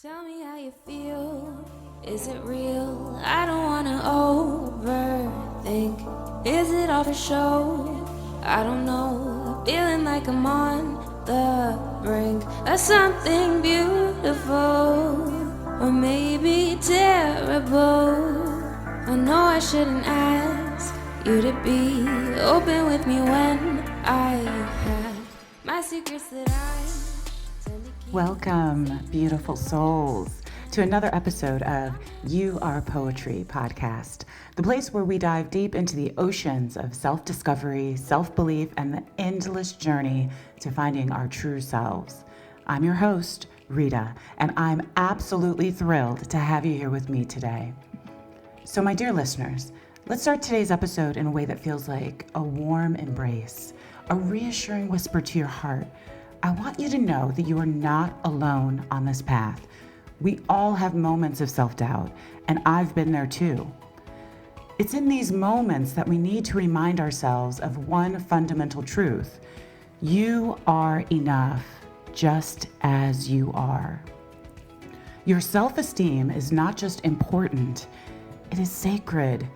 Tell me how you feel. Is it real? I don't wanna overthink. Is it all for show? I don't know. Feeling like I'm on the brink of something beautiful, or maybe terrible. I know I shouldn't ask you to be open with me when I have my secrets that I tend to keep. Welcome, beautiful souls, to another episode of You Are Poetry podcast, the place where we dive deep into the oceans of self-discovery, self-belief, and the endless journey to finding our true selves. I'm your host, Rheta, and I'm absolutely thrilled to have you here with me today. So, my dear listeners, let's start today's episode in a way that feels like a warm embrace, a reassuring whisper to your heart. I want you to know that you are not alone on this path. We all have moments of self-doubt, and I've been there too. It's in these moments that we need to remind ourselves of one fundamental truth. You are enough just as you are. Your self-esteem is not just important, it is sacred.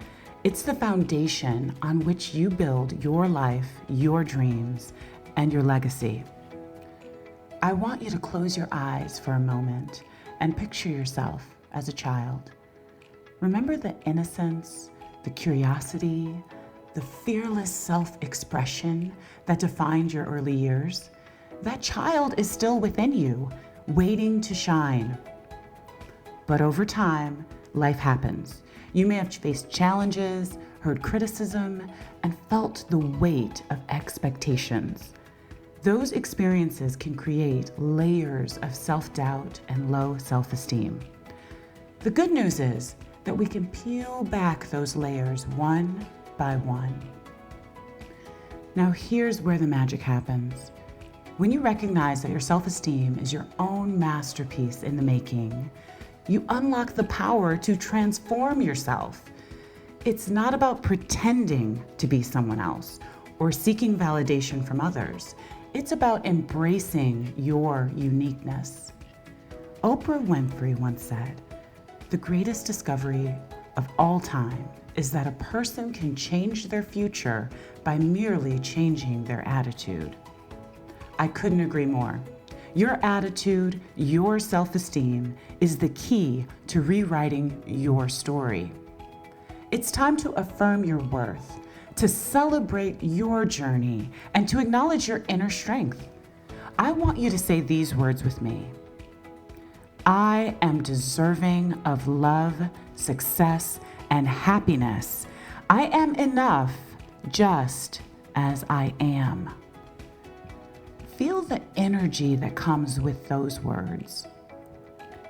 It's the foundation on which you build your life, your dreams, and your legacy. I want you to close your eyes for a moment and picture yourself as a child. Remember the innocence, the curiosity, the fearless self-expression that defined your early years? That child is still within you, waiting to shine. But over time, life happens. You may have faced challenges, heard criticism, and felt the weight of expectations. Those experiences can create layers of self-doubt and low self-esteem. The good news is that we can peel back those layers one by one. Now here's where the magic happens. When you recognize that your self-esteem is your own masterpiece in the making, you unlock the power to transform yourself. It's not about pretending to be someone else or seeking validation from others. It's about embracing your uniqueness. Oprah Winfrey once said, "The greatest discovery of all time is that a person can change their future by merely changing their attitude." I couldn't agree more. Your attitude, your self-esteem is the key to rewriting your story. It's time to affirm your worth, to celebrate your journey, and to acknowledge your inner strength. I want you to say these words with me. I am deserving of love, success, and happiness. I am enough just as I am. Feel the energy that comes with those words.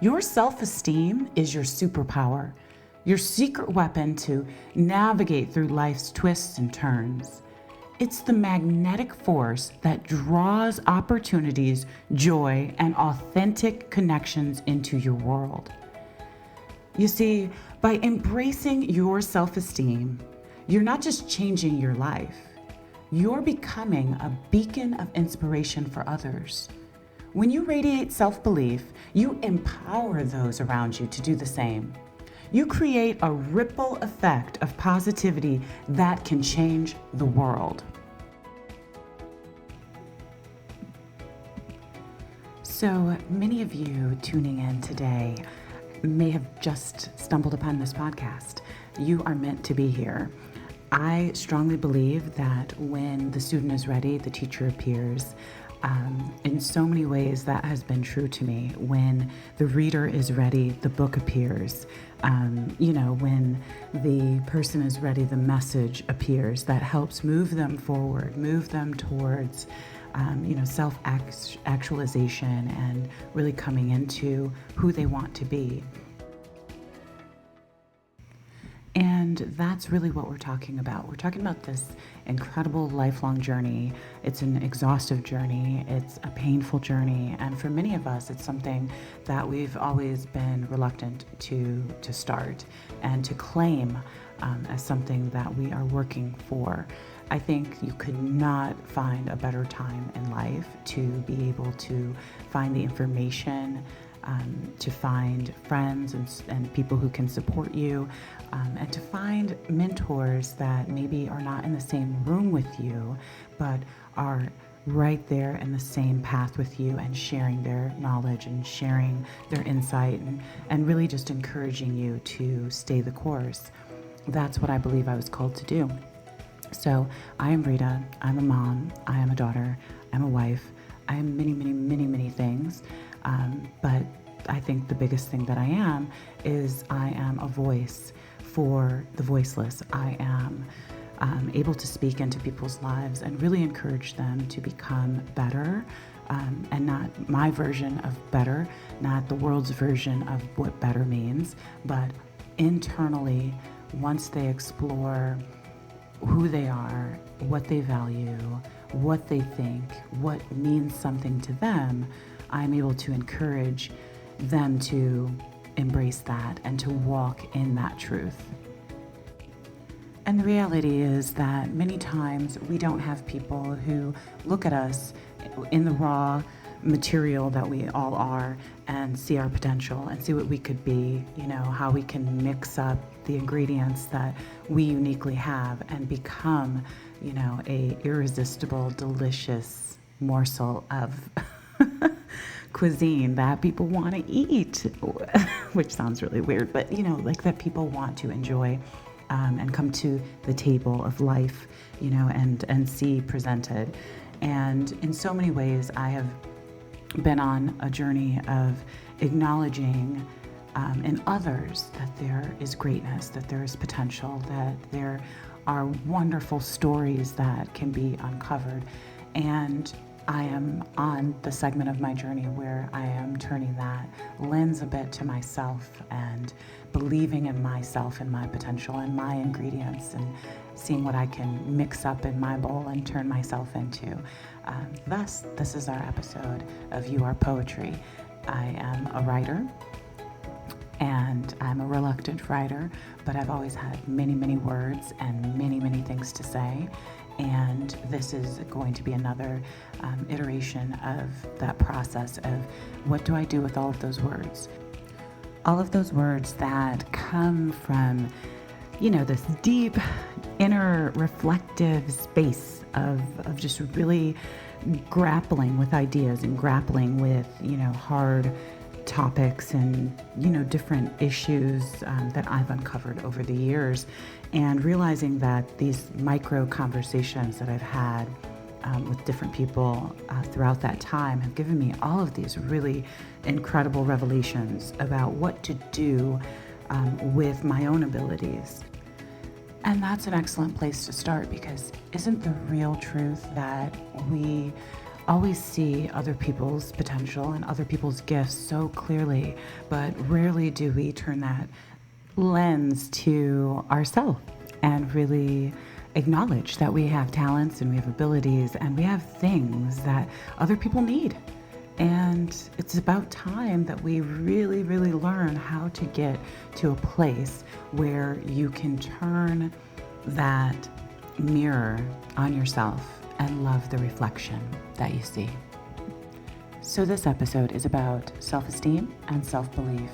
Your self-esteem is your superpower, your secret weapon to navigate through life's twists and turns. It's the magnetic force that draws opportunities, joy, and authentic connections into your world. You see, by embracing your self-esteem, you're not just changing your life, you're becoming a beacon of inspiration for others. When you radiate self-belief, you empower those around you to do the same. You create a ripple effect of positivity that can change the world. So many of you tuning in today may have just stumbled upon this podcast. You are meant to be here. I strongly believe that when the student is ready, the teacher appears. In so many ways, that has been true to me. When the reader is ready, the book appears. When the person is ready, the message appears that helps move them forward, move them towards, self-actualization and really coming into who they want to be. And that's really what we're talking about. We're talking about this incredible lifelong journey. It's an exhaustive journey. It's a painful journey. And for many of us, it's something that we've always been reluctant to start and to claim as something that we are working for. I think you could not find a better time in life to be able to find the information to find friends and people who can support you, and to find mentors that maybe are not in the same room with you, but are right there in the same path with you and sharing their knowledge and sharing their insight and really just encouraging you to stay the course. That's what I believe I was called to do. So I am Rheta. I'm a mom. I am a daughter. I'm a wife. I am many, many, many, many things. But I think the biggest thing that I am is I am a voice for the voiceless. I am able to speak into people's lives and really encourage them to become better, and not my version of better, not the world's version of what better means, but internally, once they explore who they are, what they value, what they think, what means something to them, I'm able to encourage them to embrace that and to walk in that truth. And the reality is that many times we don't have people who look at us in the raw material that we all are and see our potential and see what we could be, how we can mix up the ingredients that we uniquely have and become, a irresistible, delicious morsel of cuisine that people want to eat, which sounds really weird, but like that people want to enjoy, and come to the table of life, and see presented. And in so many ways, I have been on a journey of acknowledging in others that there is greatness, that there is potential, that there are wonderful stories that can be uncovered. And I am on the segment of my journey where I am turning that lens a bit to myself and believing in myself and my potential and my ingredients and seeing what I can mix up in my bowl and turn myself into. Thus, this is our episode of You Are Poetry. I am a writer, and I'm a reluctant writer, but I've always had many, many words and many, many things to say. And this is going to be another iteration of that process of what do I do with all of those words? All of those words that come from, this deep inner reflective space of just really grappling with ideas and grappling with, hard topics and, different issues that I've uncovered over the years, and realizing that these micro conversations that I've had with different people throughout that time have given me all of these really incredible revelations about what to do with my own abilities. And that's an excellent place to start, because isn't the real truth that we always see other people's potential and other people's gifts so clearly, but rarely do we turn that lens to ourselves and really acknowledge that we have talents and we have abilities and we have things that other people need. And it's about time that we really, really learn how to get to a place where you can turn that mirror on yourself and love the reflection that you see. So this episode is about self-esteem and self-belief,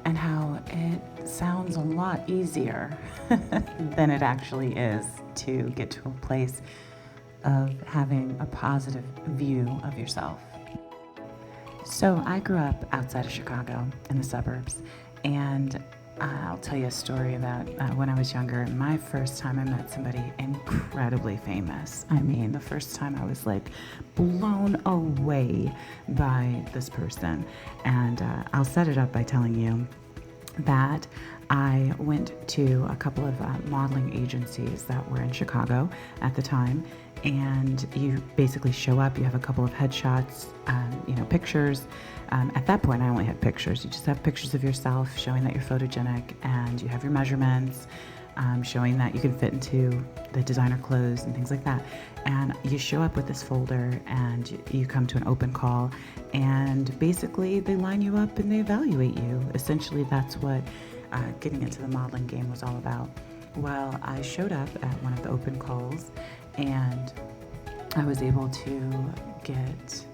and how it sounds a lot easier than it actually is to get to a place of having a positive view of yourself. So I grew up outside of Chicago in the suburbs, and I'll tell you a story about when I was younger. My first time I met somebody incredibly famous. I mean, the first time I was like blown away by this person. And I'll set it up by telling you that I went to a couple of modeling agencies that were in Chicago at the time. And you basically show up, you have a couple of headshots, pictures. At that point, I only had pictures. You just have pictures of yourself showing that you're photogenic, and you have your measurements, showing that you can fit into the designer clothes and things like that. And you show up with this folder and you come to an open call, and basically they line you up and they evaluate you. Essentially, that's what getting into the modeling game was all about. Well, I showed up at one of the open calls, and I was able to get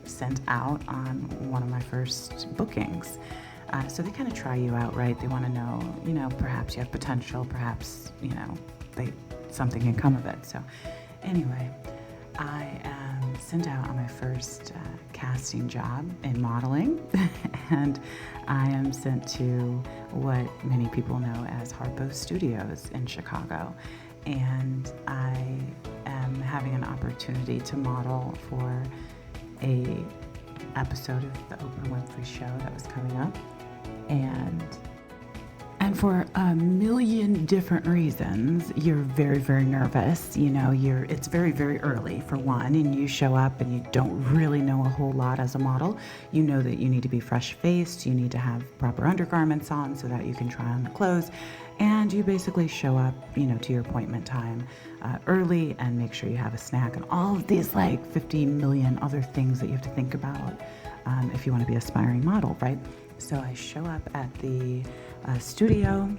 sent out on one of my first bookings. So they kind of try you out, right? They want to know, perhaps you have potential, perhaps, something can come of it. So anyway, I am sent out on my first casting job in modeling, and I am sent to what many people know as Harpo Studios in Chicago. And I am having an opportunity to model for a episode of the Oprah Winfrey Show that was coming up. And for a million different reasons, you're very, very nervous. It's very, very early for one, and you show up and you don't really know a whole lot as a model. You know that you need to be fresh-faced, you need to have proper undergarments on so that you can try on the clothes, and you basically show up, to your appointment time early and make sure you have a snack and all of these 50 million other things that you have to think about if you want to be an aspiring model, right? So I show up at the studio,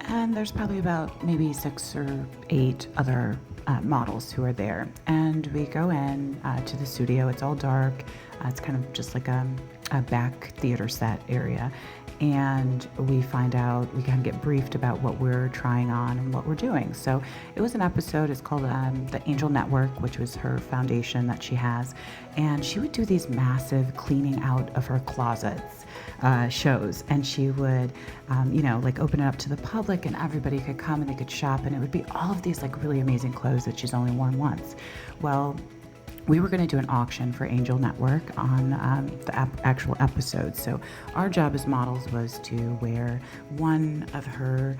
and there's probably about maybe 6 or 8 other models who are there. And we go in to the studio. It's all dark. It's kind of just like a back theater set area. And we kind of get briefed about what we're trying on and what we're doing. So it was an episode, it's called the Angel Network, which was her foundation that she has. And she would do these massive cleaning out of her closets shows. And she would, open it up to the public, and everybody could come and they could shop. And it would be all of these really amazing clothes that she's only worn once. Well, we were going to do an auction for Angel Network on the actual episode. So our job as models was to wear one of her,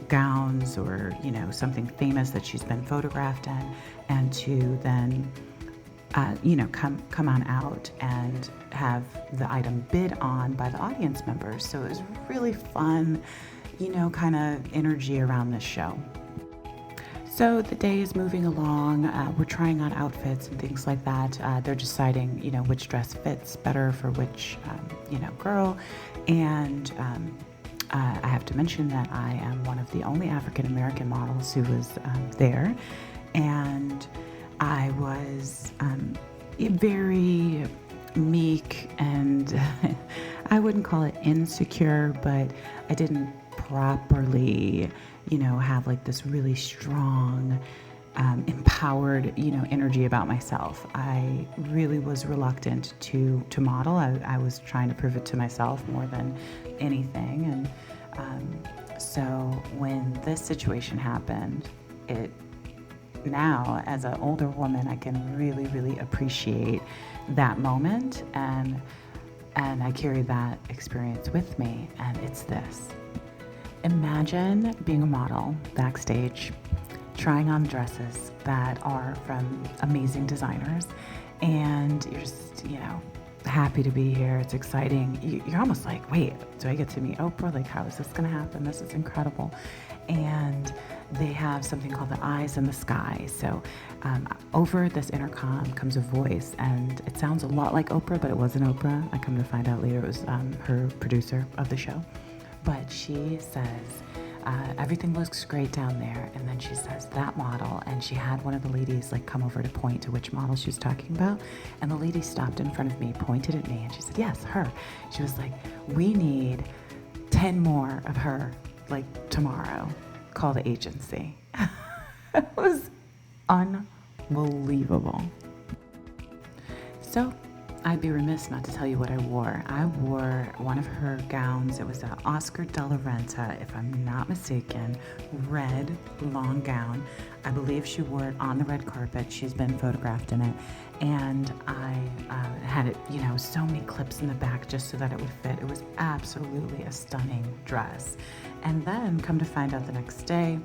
gowns or, something famous that she's been photographed in, and to then, come on out and have the item bid on by the audience members. So it was really fun, kind of energy around this show. So the day is moving along. We're trying on outfits and things like that. They're deciding, which dress fits better for which, girl. And I have to mention that I am one of the only African-American models who was there. And I was very meek, and I wouldn't call it insecure, but I didn't properly have this really strong, empowered, energy about myself. I really was reluctant to model. I was trying to prove it to myself more than anything. And so when this situation happened, now as an older woman, I can really, really appreciate that moment. And I carry that experience with me, and it's this. Imagine being a model backstage, trying on dresses that are from amazing designers, and you're just, happy to be here. It's exciting. You're almost like, wait, do I get to meet Oprah? How is this going to happen? This is incredible. And they have something called the Eyes in the Sky. So over this intercom comes a voice, and it sounds a lot like Oprah, but it wasn't Oprah. I come to find out later it was her producer of the show. But she says, everything looks great down there. And then she says, that model. And she had one of the ladies come over to point to which model she was talking about. And the lady stopped in front of me, pointed at me, and she said, yes, her. She was like, we need 10 more of her, tomorrow. Call the agency. It was unbelievable. So I'd be remiss not to tell you what I wore. I wore one of her gowns. It was an Oscar de la Renta, if I'm not mistaken, red long gown. I believe she wore it on the red carpet. She's been photographed in it. And I had it, so many clips in the back just so that it would fit. It was absolutely a stunning dress. And then come to find out the next day,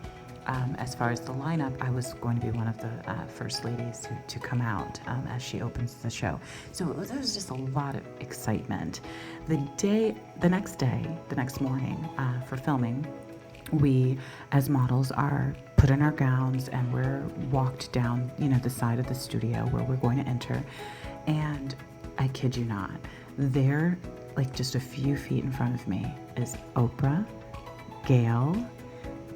as far as the lineup, I was going to be one of the first ladies to come out as she opens the show. So there was just a lot of excitement. The next morning for filming, we as models are put in our gowns and we're walked down, the side of the studio where we're going to enter. And I kid you not, there, just a few feet in front of me is Oprah, Gail,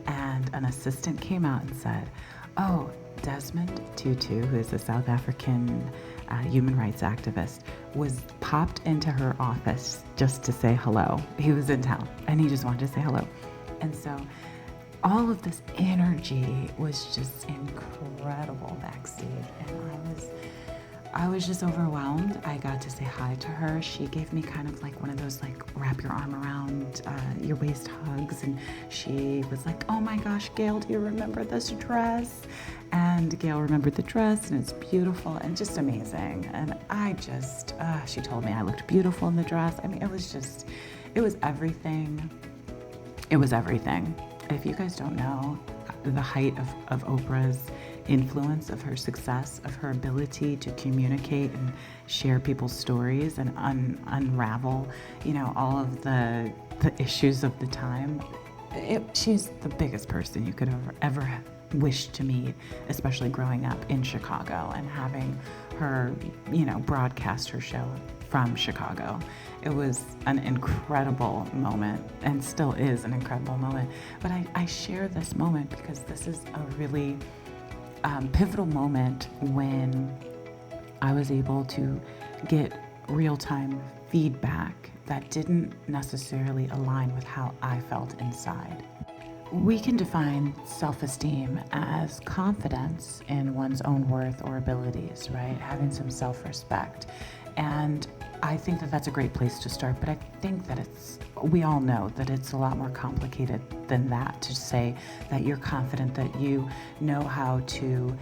and an assistant came out and said, oh, Desmond Tutu, who is a South African human rights activist, was popped into her office just to say hello. He was in town and he just wanted to say hello. And so all of this energy was just incredible backstage, and I was just overwhelmed. I got to say hi to her. She gave me kind of like one of those like wrap your arm around your waist hugs, and she was like, oh my gosh, Gail, do you remember this dress? And Gail remembered the dress, and it's beautiful and just amazing. And I just, she told me I looked beautiful in the dress. I mean, it was everything. It was everything. If you guys don't know the height of Oprah's influence, of her success, of her ability to communicate and share people's stories and unravel, all of the issues of the time, she's the biggest person you could ever wish to meet, especially growing up in Chicago and having her, broadcast her show from Chicago. It was an incredible moment, and still is an incredible moment. But I share this moment because this is a really pivotal moment when I was able to get real-time feedback that didn't necessarily align with how I felt inside. We can define self-esteem as confidence in one's own worth or abilities, right? Having some self-respect. And I think that that's a great place to start, but I think that we all know that it's a lot more complicated than that, to say that you're confident that you know how to,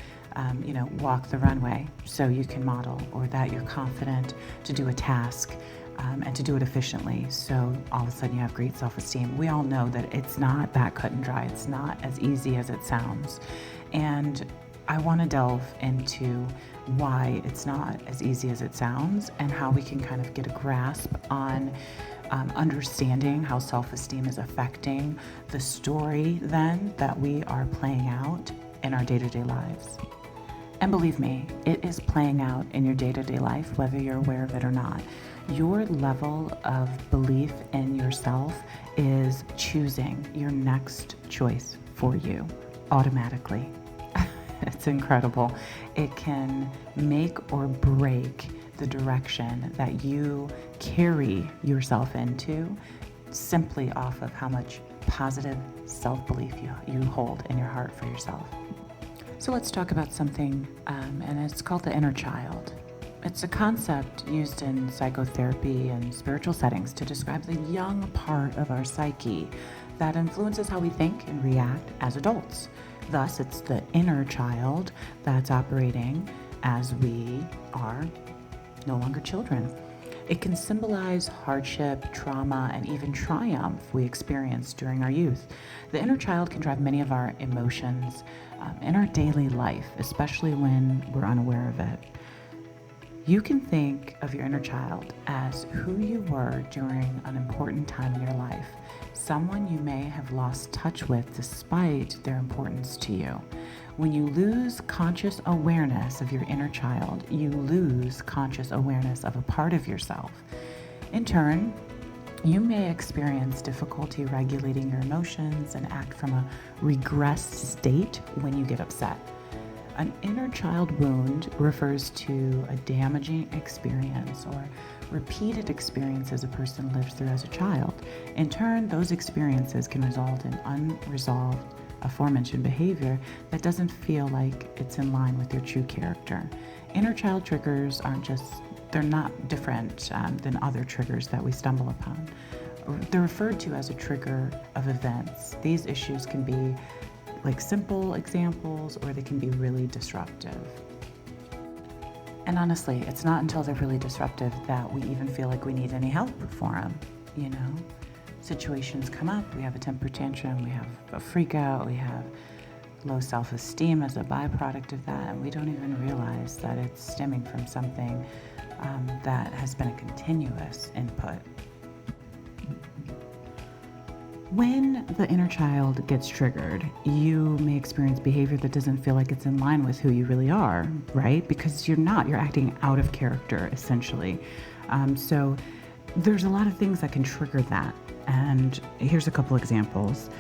walk the runway so you can model, or that you're confident to do a task and to do it efficiently, so all of a sudden you have great self-esteem. We all know that it's not that cut and dry. It's not as easy as it sounds. And I want to delve into why it's not as easy as it sounds, and how we can kind of get a grasp on understanding how self-esteem is affecting the story then that we are playing out in our day-to-day lives. And believe me, it is playing out in your day-to-day life, whether you're aware of it or not. Your level of belief in yourself is choosing your next choice for you automatically. It's incredible. It can make or break the direction that you carry yourself into, simply off of how much positive self-belief you hold in your heart for yourself. So let's talk about something, and it's called the inner child. It's a concept used in psychotherapy and spiritual settings to describe the young part of our psyche that influences how we think and react as adults. Thus, it's the inner child that's operating as we are no longer children. It can symbolize hardship, trauma, and even triumph we experience during our youth. The inner child can drive many of our emotions in our daily life, especially when we're unaware of it. You can think of your inner child as who you were during an important time in your life, someone you may have lost touch with despite their importance to you. When you lose conscious awareness of your inner child, you lose conscious awareness of a part of yourself. In turn, you may experience difficulty regulating your emotions and act from a regressed state when you get upset. An inner child wound refers to a damaging experience or repeated experiences a person lives through as a child. In turn, those experiences can result in unresolved aforementioned behavior that doesn't feel like it's in line with your true character. Inner child triggers they're not different than other triggers that we stumble upon. They're referred to as a trigger of events. These issues can be like simple examples, or they can be really disruptive. And honestly, it's not until they're really disruptive that we even feel like we need any help for them, Situations come up, we have a temper tantrum, we have a freak out, we have low self-esteem as a byproduct of that, and we don't even realize that it's stemming from something that has been a continuous input. When the inner child gets triggered, you may experience behavior that doesn't feel like it's in line with who you really are, right? Because you're acting out of character, essentially. So there's a lot of things that can trigger that. And here's a couple examples.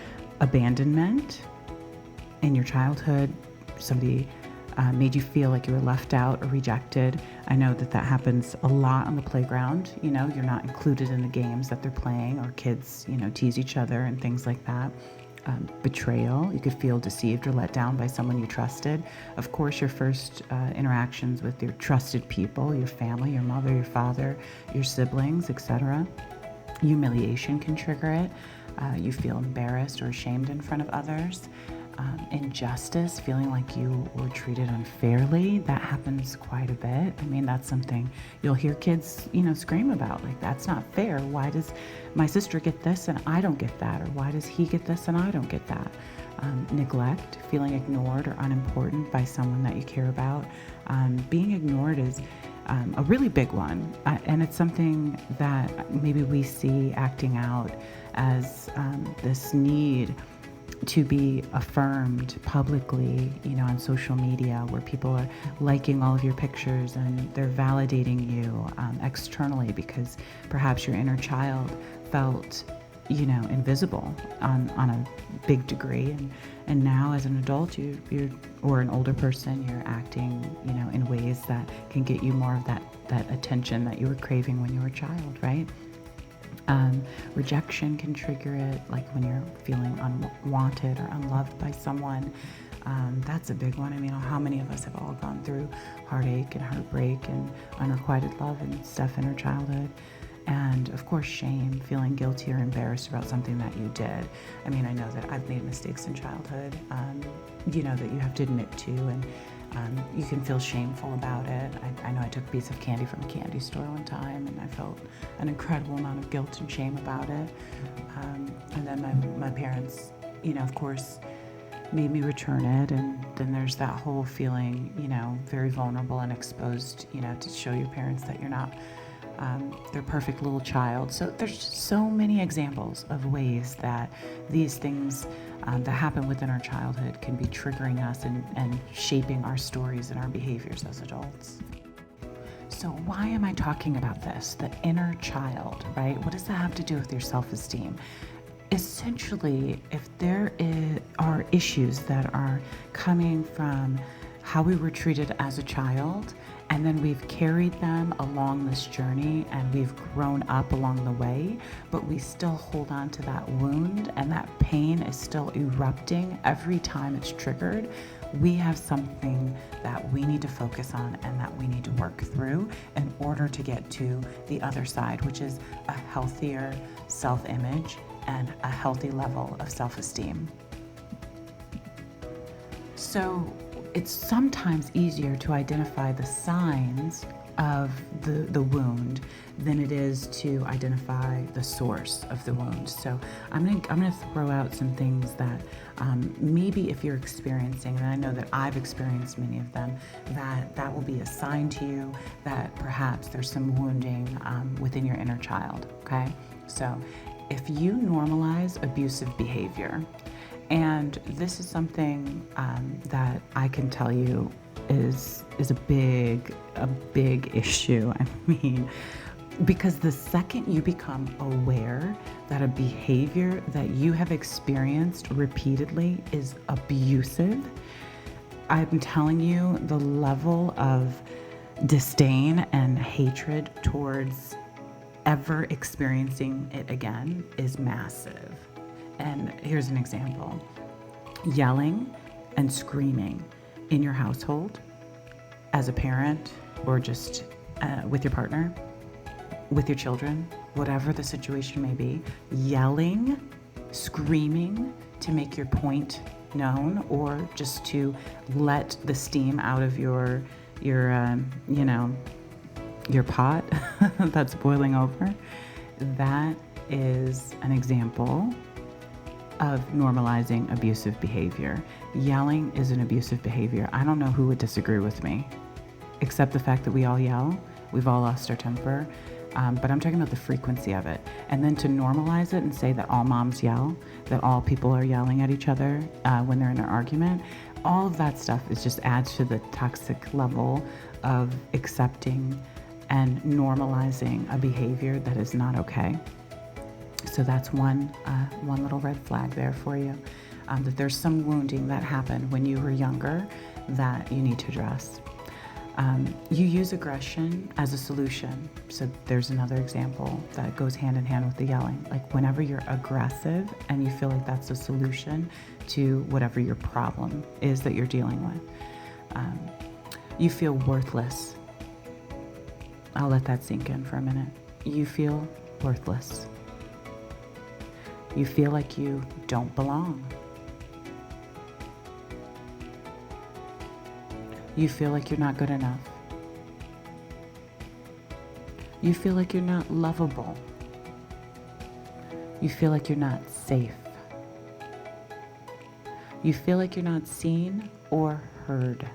Abandonment in your childhood, somebody made you feel like you were left out or rejected. I know that happens a lot on the playground. You're not included in the games that they're playing, or kids, tease each other and things like that. Betrayal. You could feel deceived or let down by someone you trusted. Of course, your first interactions with your trusted people, your family, your mother, your father, your siblings, etc. Humiliation can trigger it. You feel embarrassed or ashamed in front of others. Injustice, feeling like you were treated unfairly, that happens quite a bit. That's something you'll hear kids, scream about, like, that's not fair. Why does my sister get this and I don't get that? Or why does he get this and I don't get that? Neglect, feeling ignored or unimportant by someone that you care about. Being ignored is a really big one, and it's something that maybe we see acting out as this need to be affirmed publicly, on social media, where people are liking all of your pictures and they're validating you externally, because perhaps your inner child felt, invisible on a big degree, and now as an adult, you're or an older person, you're acting, in ways that can get you more of that attention that you were craving when you were a child, right? Rejection can trigger it, like when you're feeling unwanted or unloved by someone. That's a big one. How many of us have all gone through heartache and heartbreak and unrequited love and stuff in our childhood? And of course, shame, feeling guilty or embarrassed about something that you did. I know that I've made mistakes in childhood, that you have to admit to, and you can feel shameful about it. I know I took a piece of candy from a candy store one time, and I felt an incredible amount of guilt and shame about it. And then my parents, of course, made me return it, and then there's that whole feeling, very vulnerable and exposed, to show your parents that you're not their perfect little child. So there's just so many examples of ways that these things that happen within our childhood can be triggering us and shaping our stories and our behaviors as adults. So why am I talking about this? The inner child, right? What does that have to do with your self-esteem? Essentially, if there are issues that are coming from how we were treated as a child, and then we've carried them along this journey and we've grown up along the way, but we still hold on to that wound and that pain is still erupting every time it's triggered, we have something that we need to focus on and that we need to work through in order to get to the other side, which is a healthier self-image and a healthy level of self-esteem. So it's sometimes easier to identify the signs of the wound than it is to identify the source of the wound. So I'm gonna throw out some things that maybe if you're experiencing, and I know that I've experienced many of them, that will be a sign to you that perhaps there's some wounding within your inner child, okay? So if you normalize abusive behavior, and this is something that I can tell you is a big issue. Because the second you become aware that a behavior that you have experienced repeatedly is abusive, I'm telling you, the level of disdain and hatred towards ever experiencing it again is massive. And here's an example. Yelling and screaming in your household as a parent, or just with your partner, with your children, whatever the situation may be, yelling, screaming to make your point known, or just to let the steam out of your pot that's boiling over. That is an example of normalizing abusive behavior. Yelling is an abusive behavior. I don't know who would disagree with me, except the fact that we all yell. We've all lost our temper. But I'm talking about the frequency of it. And then to normalize it and say that all moms yell, that all people are yelling at each other when they're in an argument, all of that stuff just adds to the toxic level of accepting and normalizing a behavior that is not okay. So that's one little red flag there for you, that there's some wounding that happened when you were younger that you need to address. You use aggression as a solution. So there's another example that goes hand in hand with the yelling. Like whenever you're aggressive and you feel like that's a solution to whatever your problem is that you're dealing with, you feel worthless. I'll let that sink in for a minute. You feel worthless. You feel like you don't belong. You feel like you're not good enough. You feel like you're not lovable. You feel like you're not safe. You feel like you're not seen or heard.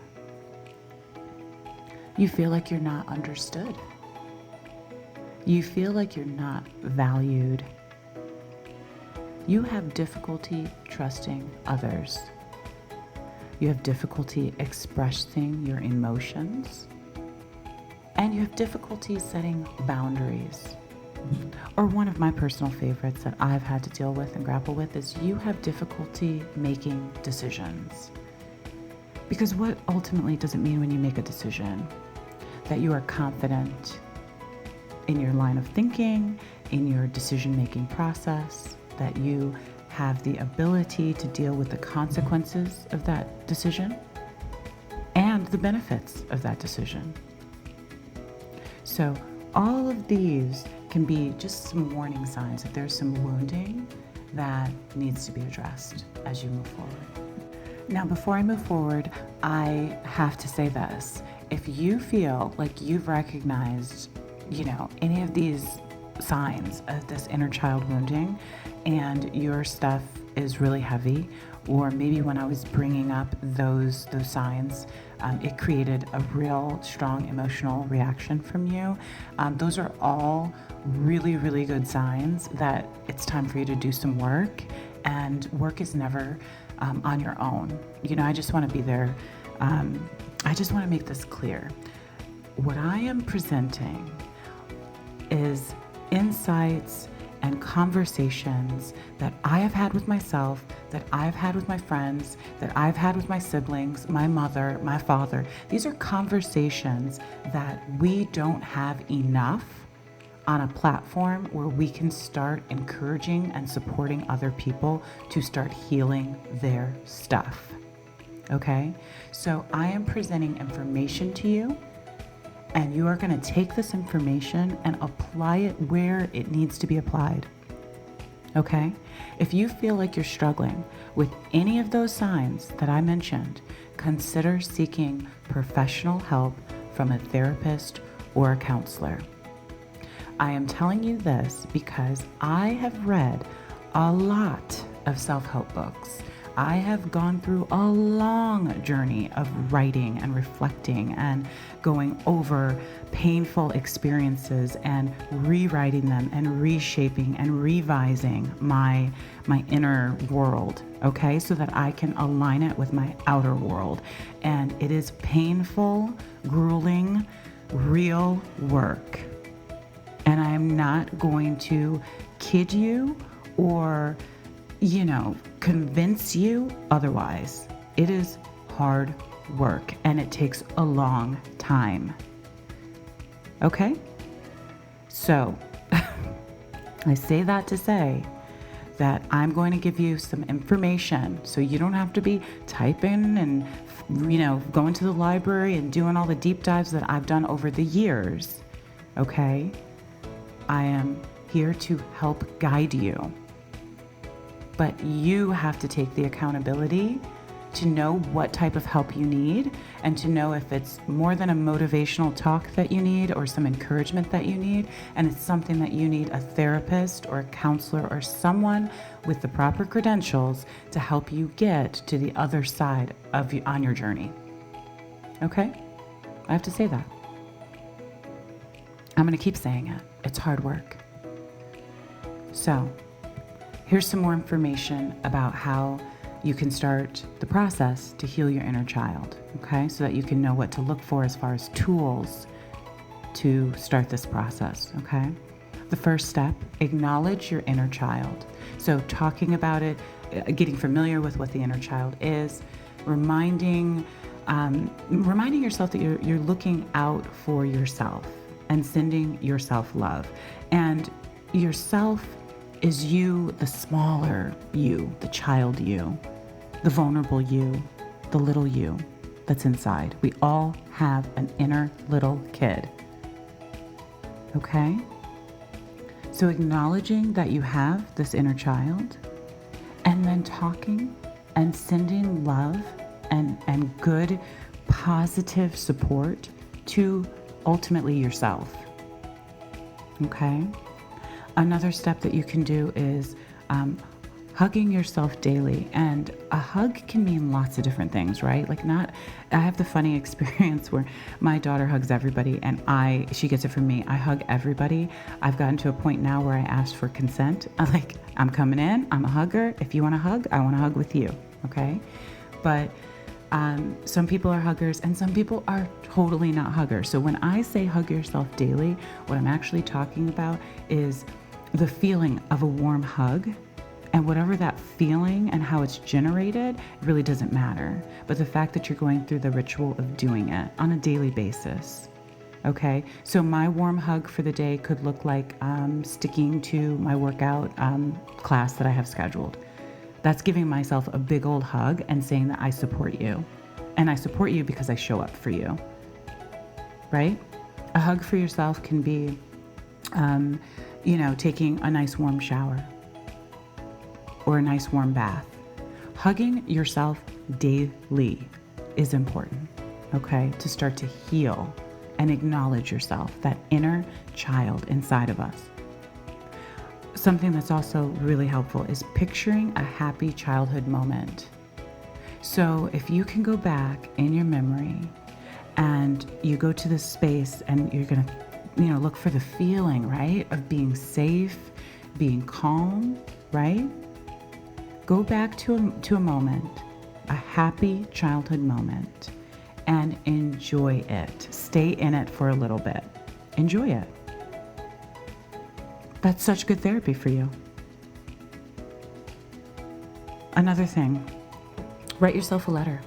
You feel like you're not understood. You feel like you're not valued. You have difficulty trusting others. You have difficulty expressing your emotions. And you have difficulty setting boundaries. Or one of my personal favorites that I've had to deal with and grapple with is you have difficulty making decisions. Because what ultimately does it mean when you make a decision? That you are confident in your line of thinking, in your decision-making process, that you have the ability to deal with the consequences of that decision and the benefits of that decision. So all of these can be just some warning signs that there's some wounding that needs to be addressed as you move forward. Now, before I move forward, I have to say this. If you feel like you've recognized, any of these signs of this inner child wounding and your stuff is really heavy, or maybe when I was bringing up those signs, it created a real strong emotional reaction from you. Those are all really, really good signs that it's time for you to do some work, and work is never on your own. I just want to be there. I just want to make this clear. What I am presenting is insights and conversations that I have had with myself, that I've had with my friends, that I've had with my siblings, my mother, my father. These are conversations that we don't have enough on a platform where we can start encouraging and supporting other people to start healing their stuff. Okay? So I am presenting information to you, and you are going to take this information and apply it where it needs to be applied. Okay? If you feel like you're struggling with any of those signs that I mentioned, consider seeking professional help from a therapist or a counselor. I am telling you this because I have read a lot of self-help books. I have gone through a long journey of writing and reflecting and going over painful experiences and rewriting them and reshaping and revising my inner world, okay, so that I can align it with my outer world. And it is painful, grueling, real work. And I am not going to kid you or convince you otherwise. It is hard work and it takes a long time. Okay? So, I say that to say that I'm going to give you some information so you don't have to be typing and, going to the library and doing all the deep dives that I've done over the years. Okay? I am here to help guide you. But you have to take the accountability to know what type of help you need and to know if it's more than a motivational talk that you need or some encouragement that you need, and it's something that you need a therapist or a counselor or someone with the proper credentials to help you get to the other side of you on your journey. Okay? I have to say that. I'm going to keep saying it. It's hard work. So, here's some more information about how you can start the process to heal your inner child, okay? So that you can know what to look for as far as tools to start this process, okay? The first step, acknowledge your inner child. So talking about it, getting familiar with what the inner child is, reminding reminding yourself that you're looking out for yourself and sending yourself love. And yourself is you, the smaller you, the child you, the vulnerable you, the little you that's inside. We all have an inner little kid. Okay? So acknowledging that you have this inner child, and then talking and sending love and good, positive support to ultimately yourself. Okay? Another step that you can do is hugging yourself daily. And a hug can mean lots of different things, right? I have the funny experience where my daughter hugs everybody and she gets it from me. I hug everybody. I've gotten to a point now where I ask for consent. I'm coming in, I'm a hugger. If you want to hug, I want to hug with you. Okay? But some people are huggers and some people are totally not huggers. So when I say hug yourself daily, what I'm actually talking about is the feeling of a warm hug. And whatever that feeling and how it's generated really doesn't matter. But the fact that you're going through the ritual of doing it on a daily basis. Okay? So my warm hug for the day could look like sticking to my workout class that I have scheduled. That's giving myself a big old hug and saying that I support you. And I support you because I show up for you. Right? A hug for yourself can be, taking a nice warm shower or a nice warm bath. Hugging yourself daily is important, okay? To start to heal and acknowledge yourself, that inner child inside of us. Something that's also really helpful is picturing a happy childhood moment. So if you can go back in your memory and you go to this space and you're gonna, look for the feeling, right? Of being safe, being calm, right? Go back to a moment, a happy childhood moment, and enjoy it. Stay in it for a little bit. Enjoy it. That's such good therapy for you. Another thing, write yourself a letter.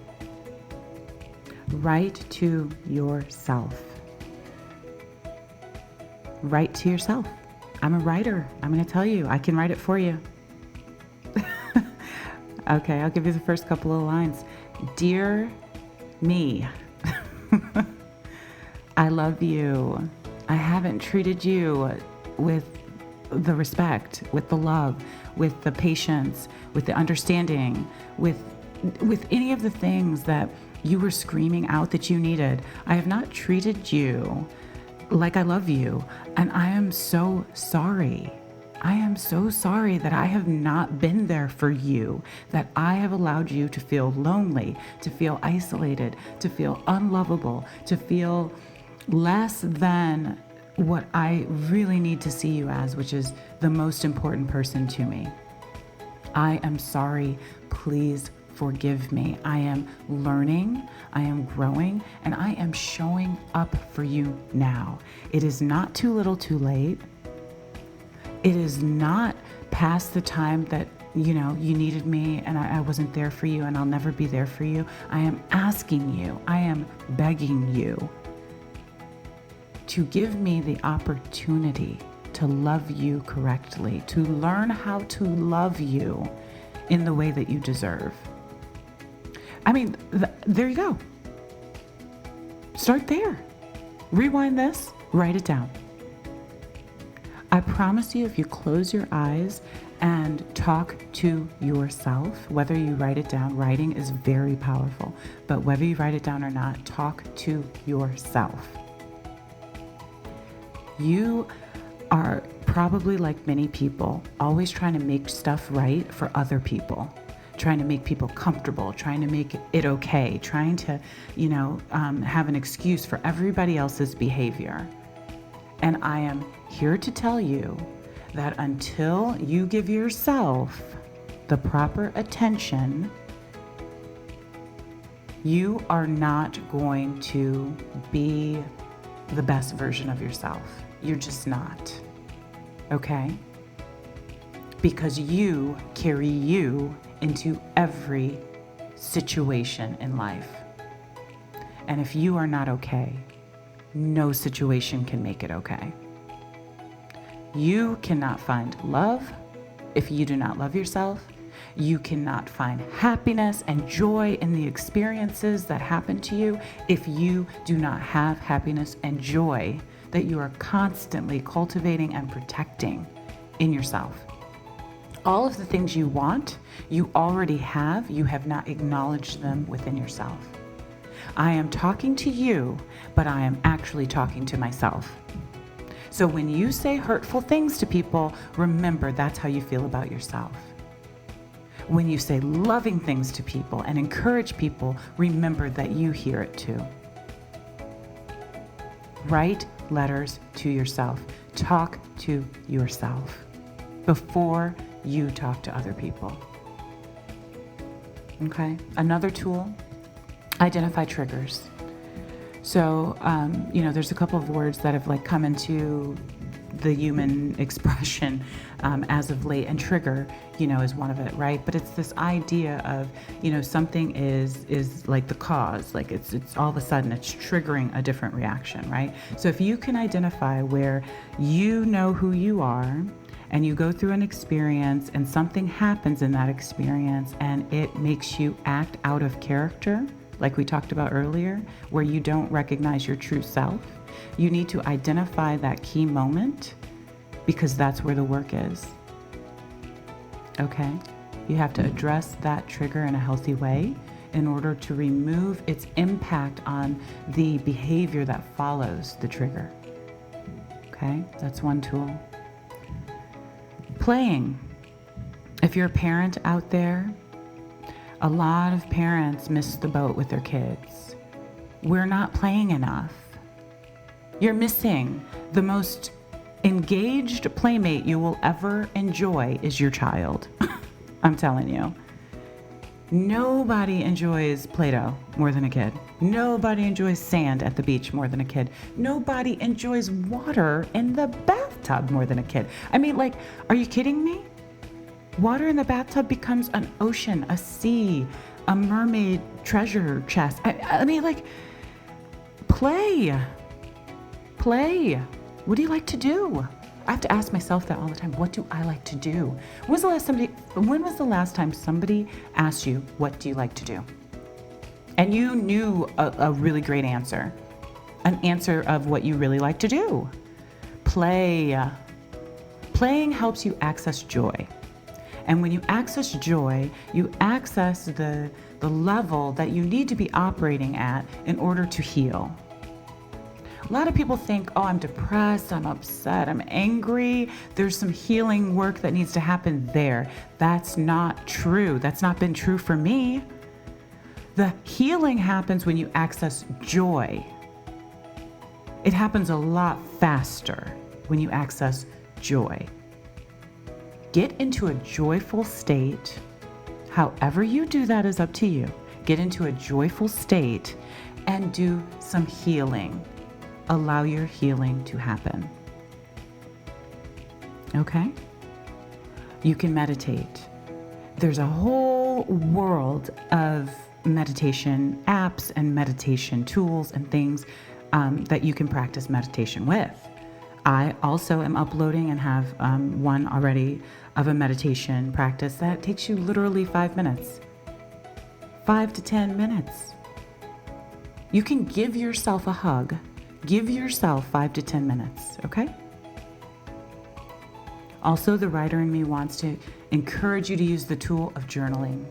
Write to yourself. Write to yourself. I'm a writer. I'm going to tell you, I can write it for you. Okay, I'll give you the first couple of lines. Dear me, I love you. I haven't treated you with the respect, with the love, with the patience, with the understanding, with any of the things that you were screaming out that you needed. I have not treated you like I love you, and I am so sorry. I am so sorry that I have not been there for you, that I have allowed you to feel lonely, to feel isolated, to feel unlovable, to feel less than what I really need to see you as, which is the most important person to me. I am sorry. Please forgive me. I am learning, I am growing, and I am showing up for you now. It is not too little too late. It is not past the time that, you needed me and I wasn't there for you and I'll never be there for you. I am asking you, I am begging you to give me the opportunity to love you correctly, to learn how to love you in the way that you deserve. There you go. Start there. Rewind this, write it down. I promise you, if you close your eyes and talk to yourself, whether you write it down, writing is very powerful, but whether you write it down or not, talk to yourself. You are probably like many people, always trying to make stuff right for other people, trying to make people comfortable, trying to make it okay, trying to, have an excuse for everybody else's behavior. And I am here to tell you that until you give yourself the proper attention, you are not going to be the best version of yourself. You're just not. Okay? Because you carry you into every situation in life. And if you are not okay, no situation can make it okay. You cannot find love if you do not love yourself. You cannot find happiness and joy in the experiences that happen to you if you do not have happiness and joy that you are constantly cultivating and protecting in yourself. All of the things you want, you already have. You have not acknowledged them within yourself. I am talking to you, but I am actually talking to myself. So when you say hurtful things to people, remember that's how you feel about yourself. When you say loving things to people and encourage people, remember that you hear it too. Write letters to yourself. Talk to yourself before you talk to other people. Okay? Another tool, identify triggers. So, there's a couple of words that have come into the human expression as of late, and trigger, is one of it, right? But it's this idea of, something is like the cause, like it's all of a sudden it's triggering a different reaction, right? So if you can identify where you know who you are, and you go through an experience and something happens in that experience and it makes you act out of character, like we talked about earlier, where you don't recognize your true self, you need to identify that key moment, because that's where the work is. Okay? You have to address that trigger in a healthy way in order to remove its impact on the behavior that follows the trigger. Okay? That's one tool. Playing. If you're a parent out there, a lot of parents miss the boat with their kids. We're not playing enough. You're missing the most engaged playmate you will ever enjoy is your child. I'm telling you. Nobody enjoys Play-Doh more than a kid. Nobody enjoys sand at the beach more than a kid. Nobody enjoys water in the bathtub more than a kid. I mean, are you kidding me? Water in the bathtub becomes an ocean, a sea, a mermaid treasure chest. I mean, play. Play. What do you like to do? I have to ask myself that all the time. What do I like to do? When was the last time somebody asked you, what do you like to do? And you knew a really great answer. An answer of what you really like to do. Play. Playing helps you access joy. And when you access joy, you access the level that you need to be operating at in order to heal. A lot of people think, oh, I'm depressed, I'm upset, I'm angry. There's some healing work that needs to happen there. That's not true. That's not been true for me. The healing happens when you access joy. It happens a lot faster when you access joy. Get into a joyful state. However you do that is up to you. Get into a joyful state and do some healing. Allow your healing to happen. Okay? You can meditate. There's a whole world of meditation apps and meditation tools and things that you can practice meditation with. I also am uploading and have one already of a meditation practice that takes you literally 5 minutes. 5 to 10 minutes. You can give yourself a hug. Give yourself 5 to 10 minutes, okay? Also, the writer in me wants to encourage you to use the tool of journaling,